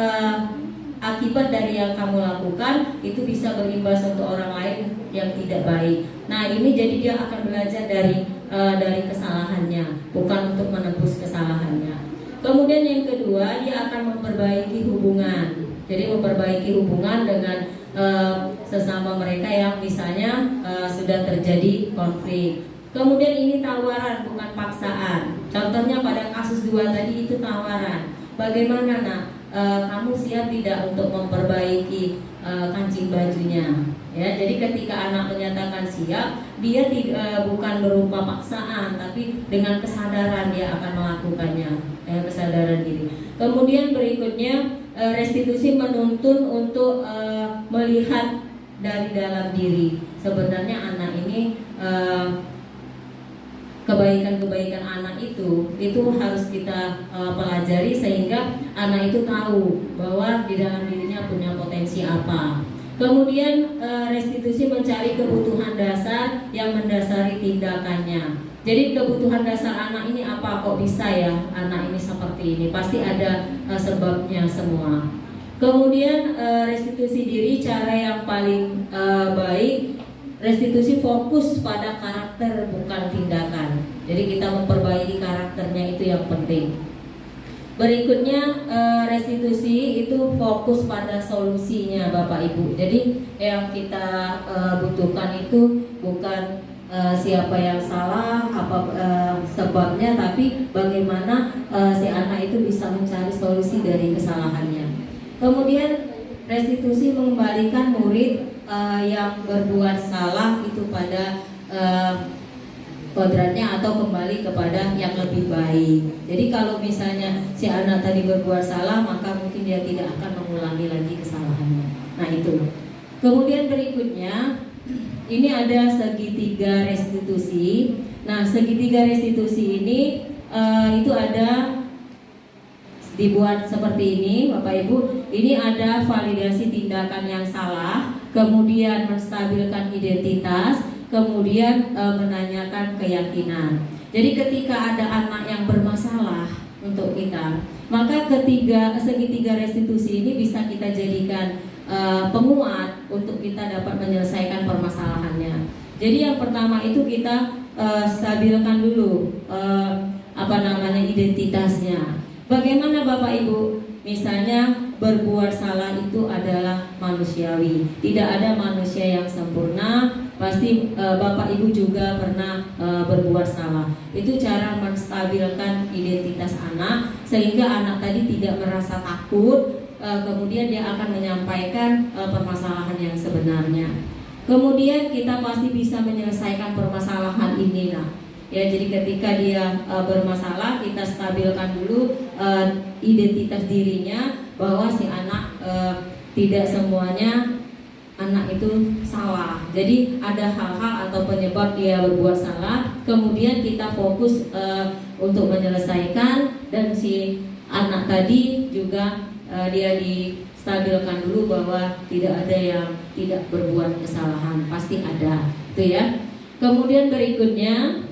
akibat dari yang kamu lakukan itu bisa berimbas untuk orang lain yang tidak baik. Nah, ini jadi dia akan belajar dari kesalahannya, bukan untuk menebus kesalahannya. Kemudian yang kedua, dia akan memperbaiki hubungan. Jadi memperbaiki hubungan dengan sesama mereka yang misalnya sudah terjadi konflik. Kemudian ini tawaran, bukan paksaan. Contohnya pada kasus 2 tadi itu tawaran. Bagaimana Nak, kamu siap tidak untuk memperbaiki kancing bajunya? Ya, jadi ketika anak menyatakan siap, dia bukan berupa paksaan, tapi dengan kesadaran dia akan melakukannya, dengan kesadaran diri. Kemudian berikutnya restitusi menuntun untuk melihat dari dalam diri. Sebenarnya anak ini kebaikan-kebaikan anak itu harus kita pelajari sehingga anak itu tahu bahwa di dalam dirinya punya potensi apa. Kemudian restitusi mencari kebutuhan dasar yang mendasari tindakannya. Jadi kebutuhan dasar anak ini apa, kok bisa ya anak ini seperti ini? Pasti ada sebabnya semua. Kemudian restitusi diri, cara yang paling baik, restitusi fokus pada karakter bukan tindakan. Jadi kita memperbaiki karakternya, itu yang penting. Berikutnya restitusi itu fokus pada solusinya Bapak Ibu. Jadi yang kita butuhkan itu bukan siapa yang salah, apa sebabnya, tapi bagaimana si anak itu bisa mencari solusi dari kesalahannya. Kemudian restitusi mengembalikan murid yang berbuat salah itu pada kodratnya atau kembali kepada yang lebih baik. Jadi kalau misalnya si anak tadi berbuat salah, maka mungkin dia tidak akan mengulangi lagi kesalahannya. Nah itu. Kemudian berikutnya ini ada segitiga restitusi. Nah segitiga restitusi ini itu ada dibuat seperti ini, Bapak Ibu. Ini ada validasi tindakan yang salah, kemudian menstabilkan identitas, kemudian menanyakan keyakinan. Jadi ketika ada anak yang bermasalah untuk kita, maka segitiga restitusi ini bisa kita jadikan penguat untuk kita dapat menyelesaikan permasalahannya. Jadi yang pertama itu kita stabilkan dulu identitasnya. Bagaimana Bapak Ibu? Misalnya berbuat salah itu adalah manusiawi. Tidak ada manusia yang sempurna. Pasti Bapak Ibu juga pernah berbuat salah. Itu cara menstabilkan identitas anak sehingga anak tadi tidak merasa takut. Kemudian dia akan menyampaikan permasalahan yang sebenarnya. Kemudian kita pasti bisa menyelesaikan permasalahan ini, nah. Ya, jadi ketika dia bermasalah, kita stabilkan dulu identitas dirinya bahwa si anak tidak semuanya anak itu salah. Jadi ada hal-hal atau penyebab dia berbuat salah. Kemudian kita fokus untuk menyelesaikan, dan si anak tadi juga dia distabilkan dulu bahwa tidak ada yang tidak berbuat kesalahan, pasti ada, itu ya. Kemudian berikutnya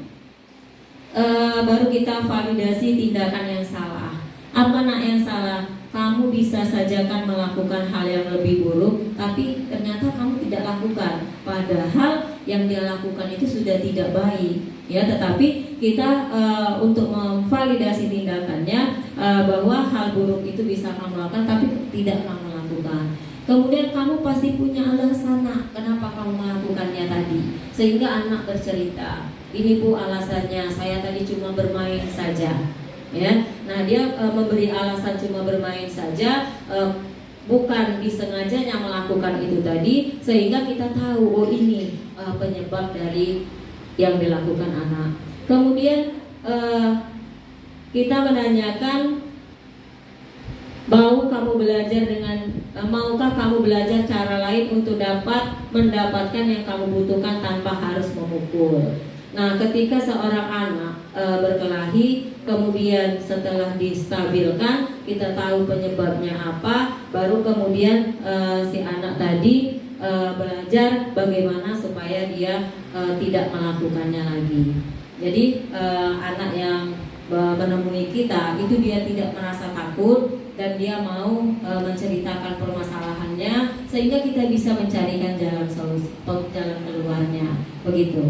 baru kita validasi tindakan yang salah. Apa nak yang salah? Kamu bisa saja kan melakukan hal yang lebih buruk, tapi ternyata kamu tidak lakukan. Padahal yang dia lakukan itu sudah tidak baik, ya. Tetapi kita untuk memvalidasi tindakannya bahwa hal buruk itu bisa kamu lakukan, tapi tidak kamu lakukan. Kemudian kamu pasti punya alasan kenapa kamu melakukannya tadi, sehingga anak bercerita. Ini Bu alasannya, saya tadi cuma bermain saja, ya. Nah dia memberi alasan cuma bermain saja, bukan disengajanya melakukan itu tadi, sehingga kita tahu oh ini penyebab dari yang dilakukan anak. Kemudian kita menanyakan, maukah kamu belajar cara lain untuk dapat mendapatkan yang kamu butuhkan tanpa harus memukul. Nah, ketika seorang anak berkelahi, kemudian setelah distabilkan, kita tahu penyebabnya apa, baru kemudian si anak tadi belajar bagaimana supaya dia tidak melakukannya lagi. Jadi anak yang menemui kita itu dia tidak merasa takut dan dia mau menceritakan permasalahannya, sehingga kita bisa mencarikan jalan solusi, jalan keluarnya, begitu.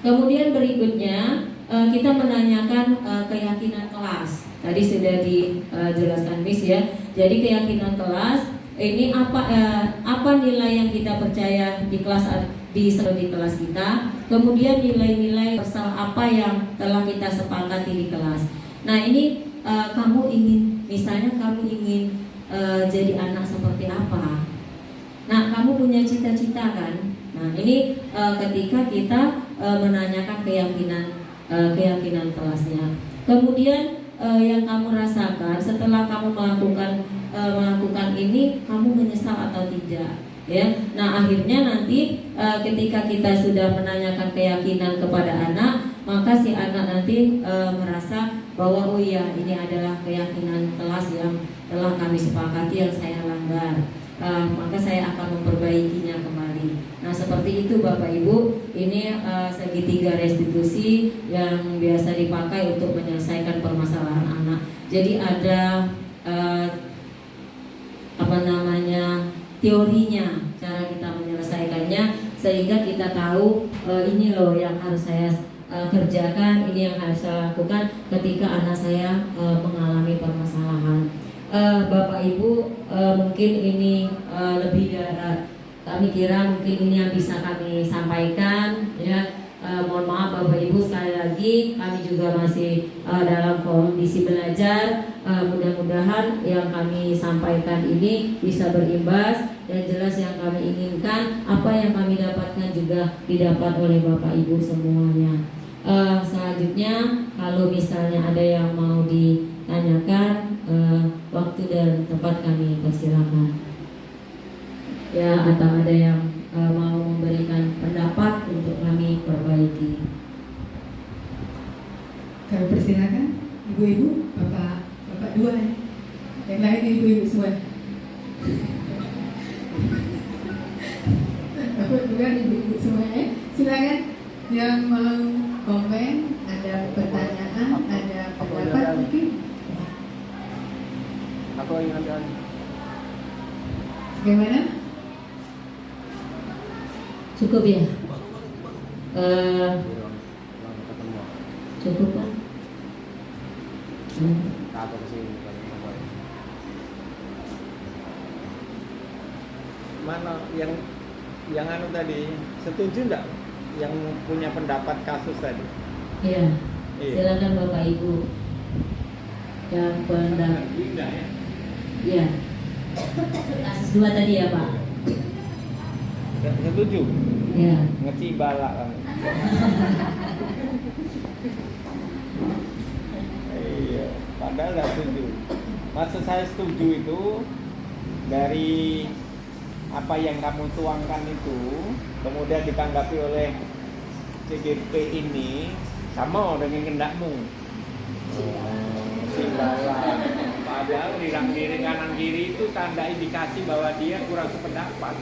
Kemudian berikutnya kita menanyakan keyakinan kelas. Tadi sudah dijelaskan Miss ya. Jadi keyakinan kelas ini apa nilai yang kita percaya di kelas di kelas kita. Kemudian nilai-nilai pasal apa yang telah kita sepakati di kelas. Nah ini kamu ingin, misalnya kamu ingin jadi anak seperti apa? Nah kamu punya cita-cita kan? Nah ini ketika kita menanyakan keyakinan kelasnya. Kemudian yang kamu rasakan setelah kamu melakukan ini, kamu menyesal atau tidak? Ya, nah akhirnya nanti ketika kita sudah menanyakan keyakinan kepada anak, maka si anak nanti merasa bahwa oh iya ini adalah keyakinan kelas yang telah kami sepakati yang saya langgar. Maka saya akan memperbaikinya kembali. Nah seperti itu Bapak Ibu, ini segitiga restitusi yang biasa dipakai untuk menyelesaikan permasalahan anak. Jadi ada teorinya, cara kita menyelesaikannya, sehingga kita tahu ini loh yang harus saya kerjakan, ini yang harus saya lakukan ketika anak saya mengalami permasalahan. Bapak Ibu, mungkin ini lebih dari kami kira mungkin ini yang bisa kami sampaikan ya. mohon maaf Bapak Ibu, sekali lagi kami juga masih dalam kondisi belajar. Mudah-mudahan yang kami sampaikan ini bisa berimbas dan jelas yang kami inginkan, apa yang kami dapatkan juga didapat oleh Bapak Ibu semuanya. Selanjutnya kalau misalnya ada yang mau ditanyakan, waktu dan tempat kami persilakan. Ya, atau ada yang mau memberikan pendapat untuk kami perbaiki. Kami persilakan ibu-ibu, bapak dua ya. Yang lain ibu-ibu semua. Bapak dua ibu-ibu semua ya. Silakan yang mau komen, ada pertanyaan, ada pendapat mungkin. Aku ingin ada. Bagaimana? Cukup ya? Cukup kan? Atau ke sini. Mana yang anu tadi, setuju enggak yang punya pendapat kasus tadi? Iya. Iya. Silakan Bapak Ibu. Yang pendapat. Enggak ya? Iya. Kasus 2 tadi ya Pak? Setuju? Iya. Ngeci balak kan. Iya, padahal nggak setuju. Maksud saya setuju itu dari apa yang kamu tuangkan itu, kemudian ditanggapi oleh CGP ini sama dengan kendakmu. Ngeci balak. Padahal di kanan kiri itu tanda indikasi bahwa dia kurang sependapat.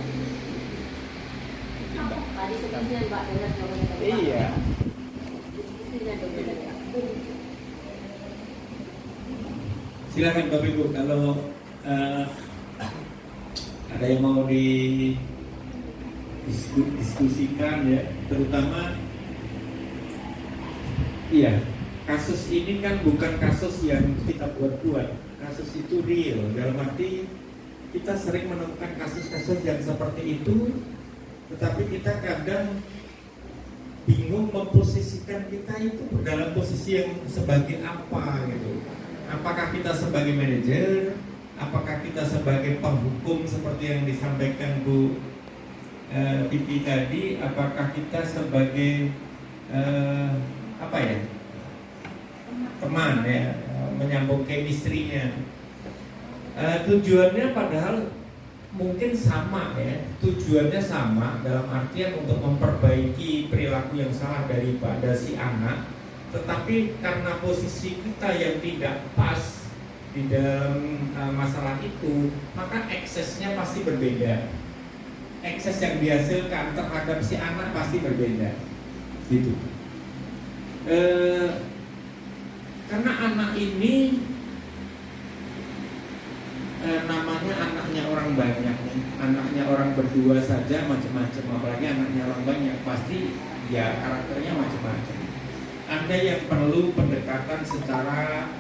Tadi sebenarnya Pak dengar jawabannya Pak. Iya. Silakan Bapak Ibu, kalau ada yang mau diskusikan ya, terutama iya, kasus ini kan bukan kasus yang kita buat-buat. Kasus itu real, dalam arti kita sering menemukan kasus-kasus yang seperti itu, tetapi kita kadang bingung memposisikan kita itu dalam posisi yang sebagai apa gitu. Apakah kita sebagai manajer, apakah kita sebagai penghukum seperti yang disampaikan Bu Pipi tadi, apakah kita sebagai apa ya, teman ya, menyambung chemistry-nya. Tujuannya padahal mungkin sama ya, tujuannya sama dalam artian untuk memperbaiki perilaku yang salah daripada si anak, tetapi karena posisi kita yang tidak pas di dalam masalah itu, maka eksesnya pasti berbeda. Ekses yang dihasilkan terhadap si anak pasti berbeda, gitu. Karena anak ini namanya anaknya orang banyak, anaknya orang berdua saja macam-macam, apalagi anaknya orang banyak, pasti ya karakternya macam-macam. Ada yang perlu pendekatan secara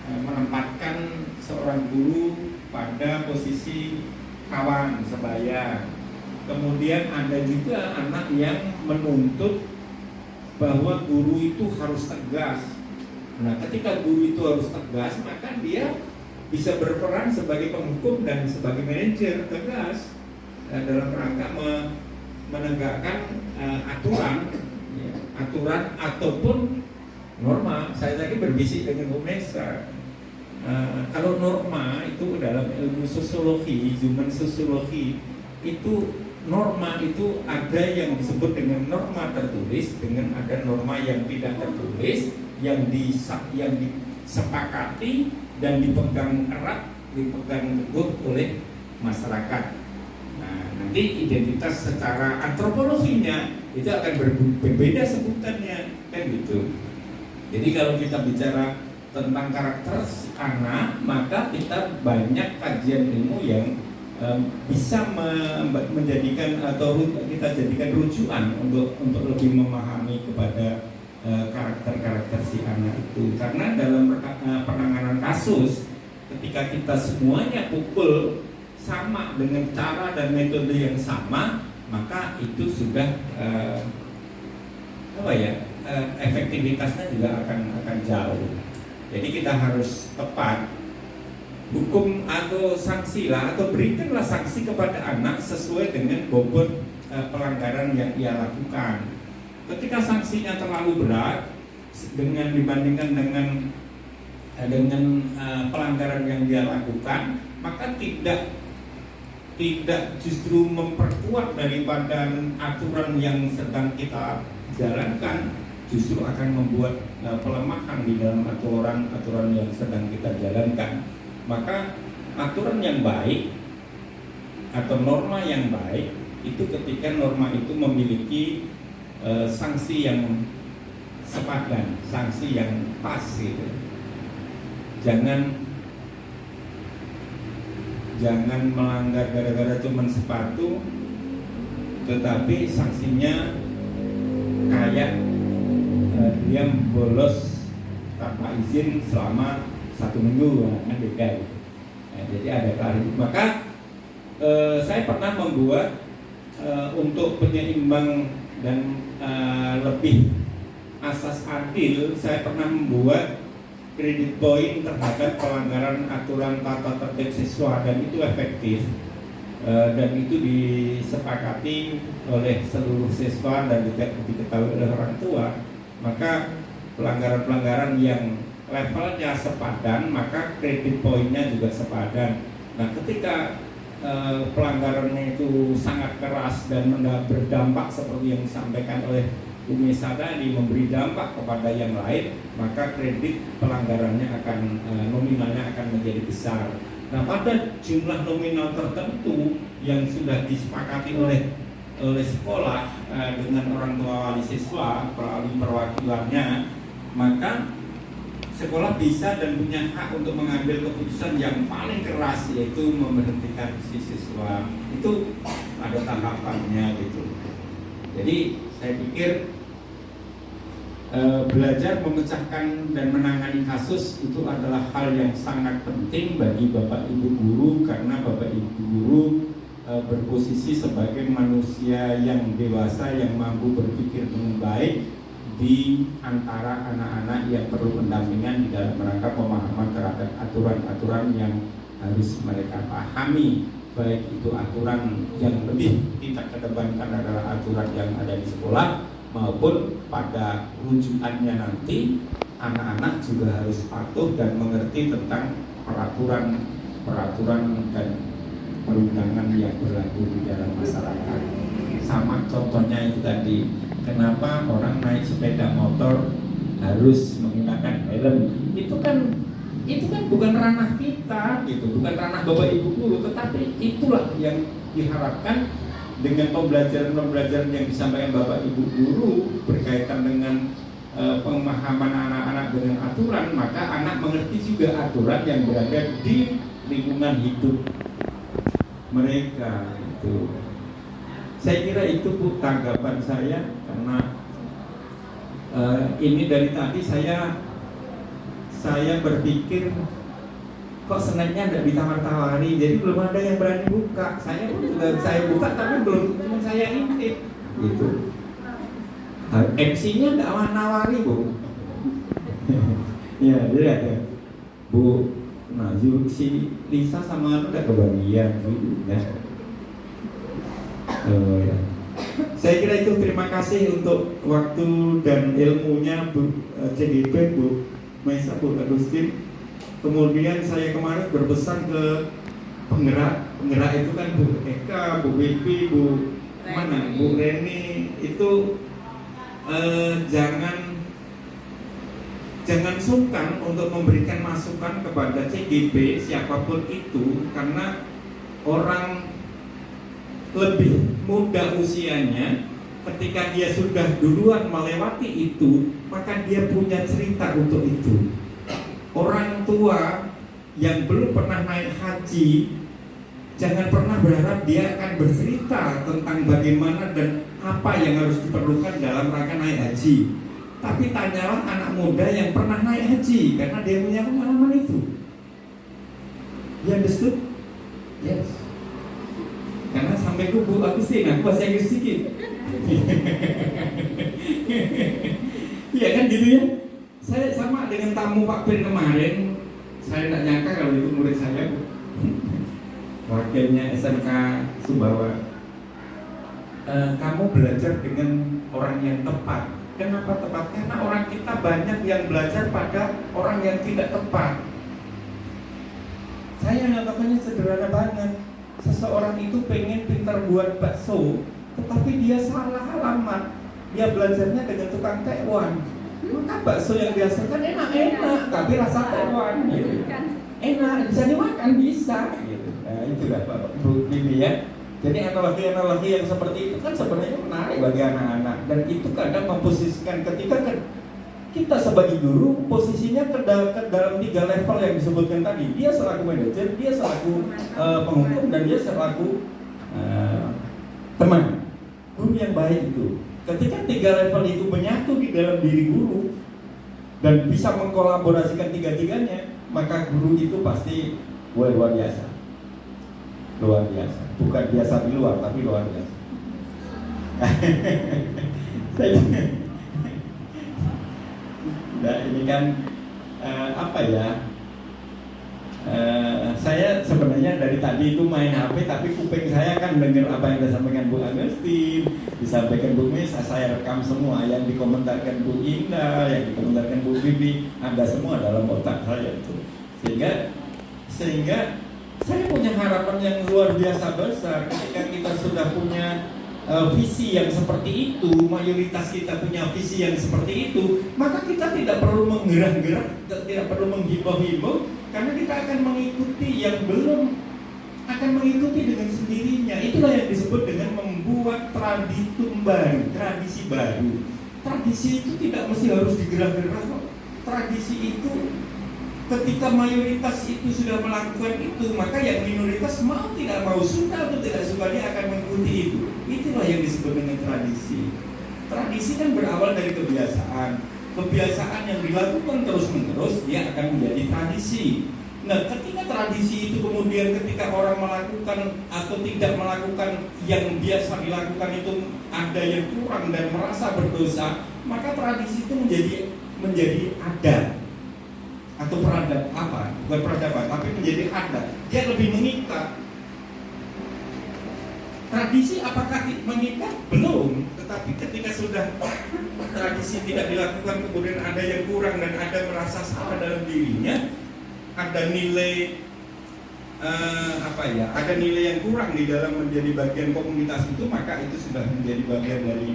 menempatkan seorang guru pada posisi kawan sebaya. Kemudian ada juga anak yang menuntut bahwa guru itu harus tegas. Nah, ketika guru itu harus tegas, maka dia bisa berperan sebagai penghukum dan sebagai manajer tegas dalam rangka menegakkan aturan ataupun norma. Saya tadi berbisik dengan Bu Mesa. Kalau norma itu dalam ilmu sosiologi, human sosiologi, itu norma itu ada yang disebut dengan norma tertulis, dengan ada norma yang tidak tertulis, yang disepakati dan dipegang erat, dipegang teguh oleh masyarakat. Nah, nanti identitas secara antropologinya itu akan berbeda sebutannya, kan gitu. Jadi kalau kita bicara tentang karakter anak, maka kita banyak kajian ilmu yang bisa menjadikan atau kita jadikan rujukan untuk lebih memahami kepada karakter-karakter si anak itu. Karena dalam penanganan kasus, ketika kita semuanya pukul sama dengan cara dan metode yang sama, maka itu sudah efektivitasnya juga akan jauh. Jadi kita harus tepat hukum atau sanksi lah, atau berikanlah sanksi kepada anak sesuai dengan bobot pelanggaran yang ia lakukan. Ketika sanksinya terlalu berat dibandingkan dengan pelanggaran yang dia lakukan, maka tidak justru memperkuat daripada aturan yang sedang kita jalankan, justru akan membuat pelemahan di dalam aturan yang sedang kita jalankan. Maka aturan yang baik atau norma yang baik itu ketika norma itu memiliki sanksi yang sepadan, sanksi yang pas gitu. Jangan melanggar gara-gara cuman sepatu, tetapi sanksinya kayak dia bolos tanpa izin selama 1 minggu, kan beda. Jadi ada klarifikasi. Maka saya pernah membuat untuk penyeimbang dan lebih asas adil, saya pernah membuat kredit poin terhadap pelanggaran aturan tata tertib siswa, dan itu efektif dan itu disepakati oleh seluruh siswa dan diketahui oleh orang tua. Maka pelanggaran-pelanggaran yang levelnya sepadan, maka kredit poinnya juga sepadan. Nah, ketika pelanggarannya itu sangat keras dan berdampak seperti yang disampaikan oleh Umi Sadani, memberi dampak kepada yang lain, maka kredit pelanggarannya akan nominalnya akan menjadi besar. Nah, pada jumlah nominal tertentu yang sudah disepakati oleh sekolah dengan orang tua wali siswa melalui perwakilannya, maka sekolah bisa dan punya hak untuk mengambil keputusan yang paling keras, yaitu memberhentikan si siswa. Itu ada tahapannya gitu. Jadi saya pikir belajar memecahkan dan menangani kasus itu adalah hal yang sangat penting bagi Bapak Ibu guru, karena Bapak Ibu guru berposisi sebagai manusia yang dewasa yang mampu berpikir dengan baik di antara anak-anak yang perlu pendampingan di dalam rangka pemahaman terhadap aturan-aturan yang harus mereka pahami, baik itu aturan yang lebih kita kedepankan adalah aturan yang ada di sekolah, maupun pada rujukannya nanti anak-anak juga harus patuh dan mengerti tentang peraturan dan perundangan yang berlaku di dalam masyarakat. Sama contohnya itu tadi, kenapa orang naik sepeda motor harus menggunakan helm? Itu kan bukan ranah kita, gitu, bukan ranah Bapak Ibu guru, tetapi itulah yang diharapkan dengan pembelajaran yang disampaikan Bapak Ibu guru berkaitan dengan pemahaman anak-anak dengan aturan, maka anak mengerti juga aturan yang berada di lingkungan hidup mereka. Itu saya kira itu Bu tanggapan saya, karena ini dari tadi saya berpikir kok snacknya tidak ditawar-tawari, jadi belum ada yang berani buka. Saya pun sudah saya buka tapi belum, cuma saya intip gitu. MC-nya nggak nawari Bu. Ya, jadi ada Bu. Nah, si Lisa sama udah kebagian gitu ya. Ya. Saya kira itu. Terima kasih untuk waktu dan ilmunya Bu CGP, Bu Maisa, Bu Agustin. Kemudian saya kemarin berpesan ke penggerak itu kan Bu Eka, Bu Wipi, Bu mana, Bu Reni, itu jangan sungkan untuk memberikan masukan kepada CGP siapapun itu, karena orang lebih muda usianya, ketika dia sudah duluan melewati itu, maka dia punya cerita untuk itu. Orang tua yang belum pernah naik haji, jangan pernah berharap dia akan bercerita tentang bagaimana dan apa yang harus diperlukan dalam rangka naik haji. Tapi tanyalah anak muda yang pernah naik haji, karena dia punya pengalaman itu. You understood? Yes. Assalamualaikum Bu Agustin, aku bahasa Inggris sedikit. Iya kan gitu ya. Saya sama dengan tamu Pak Ben kemarin, saya tidak nyangka kalau itu murid saya, wakilnya SMK Sumbawa. Kamu belajar dengan orang yang tepat. Kenapa tepat? Karena orang kita banyak yang belajar pada orang yang tidak tepat. Saya mengatakannya sederhana banget. Seseorang itu pengen pintar buat bakso, tetapi dia salah alamat. Dia belajarnya dengan tukang tekwan. Maka bakso yang dihasilkan enak-enak, tapi rasa tekwan gitu. Enak, bisa dimakan, bisa gitu. Nah itulah Bapak Ibu Bibi ya. Jadi analogi-analogi yang seperti itu kan sebenarnya menarik bagi anak-anak. Dan itu kadang memposisikan ketika kita sebagai guru, posisinya ke dalam 3 level yang disebutkan tadi. Dia selaku manajer, dia selaku penghukum, dan dia selaku teman. Guru yang baik itu, ketika 3 level itu menyatu di dalam diri guru dan bisa mengkolaborasikan 3-tiganya, maka guru itu pasti luar biasa. Luar biasa. Bukan biasa di luar, tapi luar biasa. Nah ini kan apa ya? Saya sebenarnya dari tadi itu main HP, tapi kuping saya kan dengar apa yang disampaikan Bu Agustin, disampaikan Bu Mesa, saya rekam semua yang dikomentarkan Bu Indah, yang dikomentarkan Bu Bibi, ada semua dalam otak saya itu. Sehingga saya punya harapan yang luar biasa besar ketika kita sudah punya visi yang seperti itu, mayoritas kita punya visi yang seperti itu, maka kita tidak perlu menggerak-gerak, tidak perlu menghibau-hibau, karena kita akan mengikuti yang belum, akan mengikuti dengan sendirinya. Itulah yang disebut dengan membuat tradisi baru. Tradisi itu tidak mesti harus digerak-gerak. Tradisi itu ketika mayoritas itu sudah melakukan itu, maka yang minoritas mau tidak mau, suka atau tidak suka, dia akan mengikuti itu. Itulah yang disebut dengan tradisi. Tradisi kan berawal dari kebiasaan. Kebiasaan yang dilakukan terus-menerus, dia akan menjadi tradisi. Nah, ketika tradisi itu kemudian ketika orang melakukan atau tidak melakukan yang biasa dilakukan itu ada yang kurang dan merasa berdosa, maka tradisi itu menjadi adat atau peradaban, bukan peradaban, tapi menjadi adat. Dia lebih mengikat. Tradisi apakah mengikat? Belum. Tetapi ketika sudah tradisi tidak dilakukan, kemudian ada yang kurang dan ada merasa salah dalam dirinya, ada nilai ada nilai yang kurang di dalam menjadi bagian komunitas itu, maka itu sudah menjadi bagian dari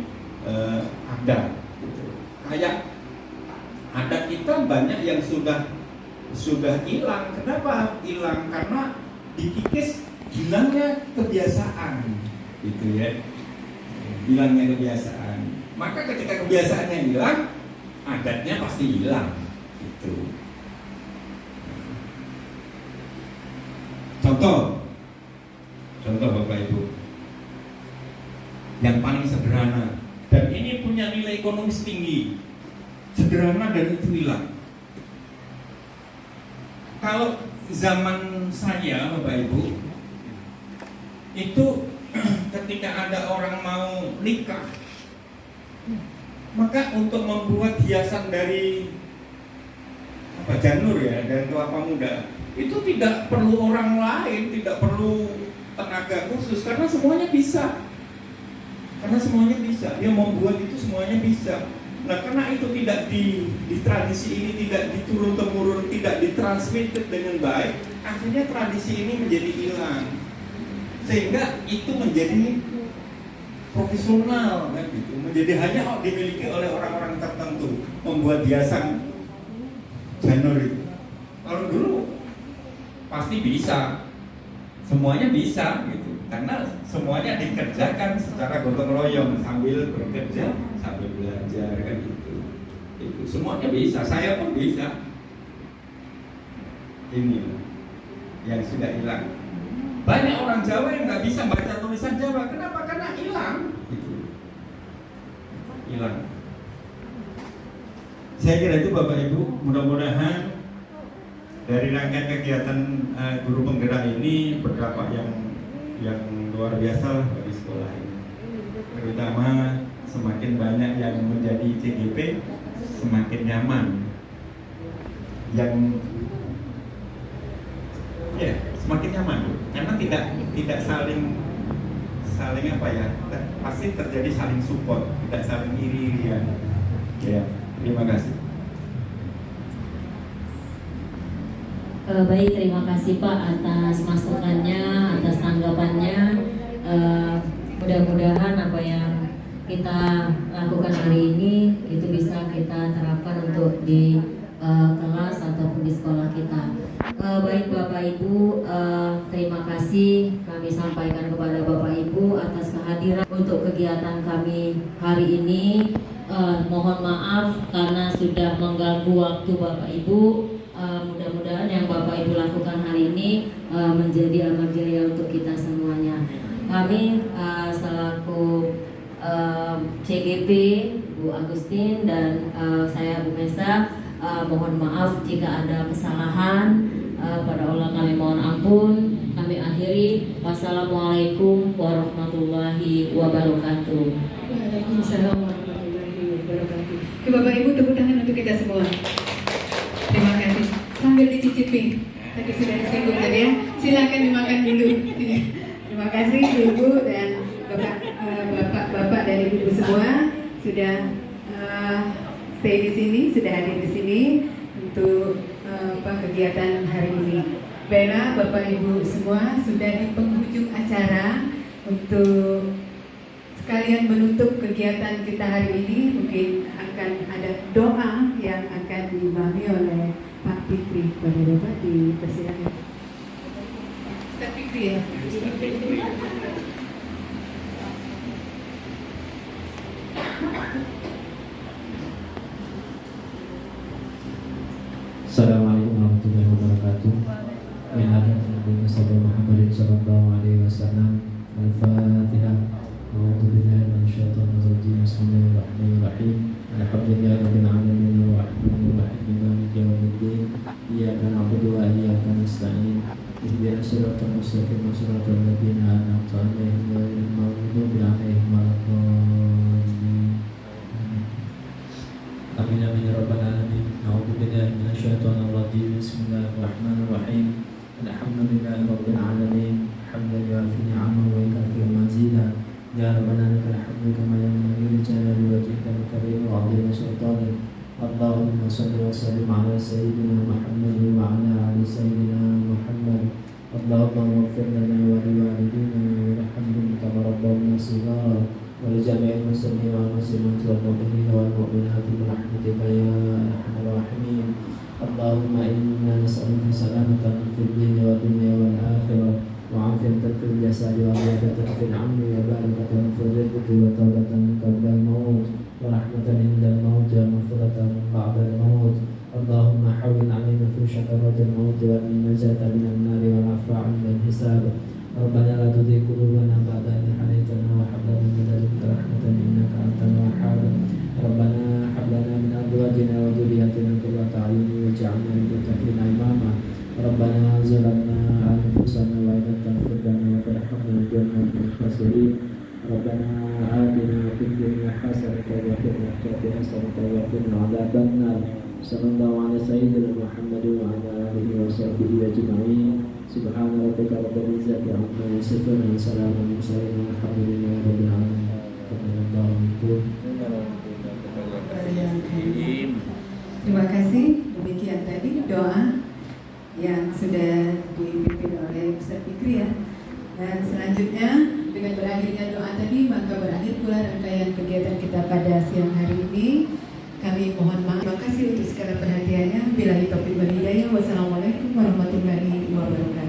adat. Kayak adat kita banyak yang sudah hilang. Kenapa hilang? Karena dikikis hilangnya kebiasaan, gitu ya. Hilangnya kebiasaan. Maka ketika kebiasaannya hilang, adatnya pasti hilang, gitu. Contoh Bapak Ibu, yang paling sederhana dan ini punya nilai ekonomis tinggi, sederhana dan itu hilang. Kalau zaman saya, Bapak Ibu, itu ketika ada orang mau nikah, maka untuk membuat hiasan dari janur ya, dan kelapa muda, itu tidak perlu orang lain, tidak perlu tenaga khusus, karena semuanya bisa. Dia membuat itu semuanya bisa. Nah, karena itu tidak di tradisi ini tidak diturun-temurun, tidak ditransmitted dengan baik, akhirnya tradisi ini menjadi hilang. Sehingga itu menjadi profesional, kan gitu. Menjadi hanya dimiliki oleh orang-orang tertentu, membuat hiasan janur itu. Kalau dulu pasti bisa, semuanya bisa gitu. Karena semuanya dikerjakan secara gotong royong, sambil bekerja, sambil belajar, kan gitu. Itu semuanya bisa, saya pun bisa. Ini yang sudah hilang. Banyak orang Jawa yang nggak bisa baca tulisan Jawa. Kenapa? Karena hilang. Gitu. Hilang. Saya kira itu Bapak Ibu, mudah-mudahan dari rangkaian kegiatan guru penggerak ini berdampak yang yang luar biasa lah bagi sekolah ini. Terutama semakin banyak yang menjadi CGP, semakin nyaman. Semakin nyaman, karena tidak saling apa ya, pasti terjadi saling support, tidak saling iri-irian. Ya, terima kasih. Baik, terima kasih Pak atas masukannya, atas tanggapannya. Mudah-mudahan apa yang kita lakukan hari ini itu bisa kita terapkan untuk di kelas ataupun di sekolah kita. Baik Bapak Ibu, terima kasih kami sampaikan kepada Bapak Ibu atas kehadiran untuk kegiatan kami hari ini. Mohon maaf karena sudah mengganggu waktu Bapak Ibu. Mudah-mudahan yang Bapak Ibu lakukan hari ini menjadi amal jariah untuk kita semuanya. Kami selaku CGP Bu Agustin dan saya Bu Mesa, mohon maaf jika ada kesalahan. Pada Allah kami mohon ampun. Kami akhiri. Wassalamualaikum warahmatullahi wabarakatuh. Waalaikumsalam warahmatullahi wabarakatuh. Oke, Bapak Ibu, tepuk tangan untuk kita semua. Terima kasih. Sambil dicicipi, tadi sudah disinggung tadi ya. Silakan dimakan dulu. Terima kasih Ibu dan Bapak dan Ibu semua sudah stay di sini, sudah hadir di sini untuk kegiatan hari ini. Baiklah Bapak Ibu semua, sudah di penghujung acara. Untuk sekalian menutup kegiatan kita hari ini, mungkin akan ada doa yang akan diimami oleh Pak Fikri. Pada Bapak dipersilakan. Pak Fikri ya. Assalamualaikum warahmatullahi wabarakatuh. Ya Allah, Nabi Muhammad sallallahu alaihi wasallam. Al-Fatihah. A'udzu billahi minasyaitonir rajim. Bismillahirrahmanirrahim. Alhamdulillahi rabbil alamin arrahmanir rahim maliki yaumiddin. Iyyaka na'budu wa iyyaka nasta'in. Ihdinas siratal mustaqim siratal ladzina an'amta 'alaihim ghairil maghdubi 'alaihim waladdallin. Amin amin ya rabbal alamin. A'udzu billahi minasyaitonir rajim. Bismillahirrahmanirrahim. Alhamdulillahi rabbil alamin. Hamdan yu'affi ni'amahu wa yukafi'u mazidah. Ya Rabbana lakal hamdu kama yanbaghi li jalali wajhikal karim wa 'azimi sultanik. Allahumma shalli wa sallim ala sayyidina Muhammad wa ala ali sayyidina Muhammad. Allahumma ighfir lana wa li walidina warhamhum kama rabbawna shighara. ولجميع المسلمين والمسلمات والمؤمنين والمؤمنات برحمتك يا ارحم الراحمين. اللهم انا نسالك سلامة في الدين والدنيا والاخره وعافية في الجسد وزيادة في العمر وبركة في الرزق وتوبة قبل الموت ورحمة عند الموت ومغفرة بعد الموت. اللهم حول علينا في شكرات الموت والنجاة من النار والعفو عند الحساب. ربنا لا تزغ قلوبنا بعد إذ هديتنا وهب لنا من لدنك رحمة إنك أنت الوهاب. ربنا هب لنا من أزواجنا وذرياتنا قرة أعين واجعلنا للمتقين إماما. ربنا ظلمنا أنفسنا وإن لم تغفر لنا وترحمنا لنكونن من الخاسرين. ربنا آتنا في الدنيا حسنة وفي الآخرة حسنة وقنا عذاب النار. صلى الله على سيدنا محمد وعلى آله وصحبه أجمعين. سبحان ربك رب العزة عما يصفون وسلام على المرسلين والحمد لله رب العالمين. Terima kasih. Demikian tadi doa yang sudah dipimpin oleh Ustaz Fikri ya. Dan selanjutnya dengan berakhirnya doa tadi maka berakhir pula rangkaian kegiatan kita pada siang hari ini. Kami mohon maaf. Terima kasih untuk segala perhatiannya. Billahi taufiq wal hidayah. Wassalamualaikum warahmatullahi wabarakatuh.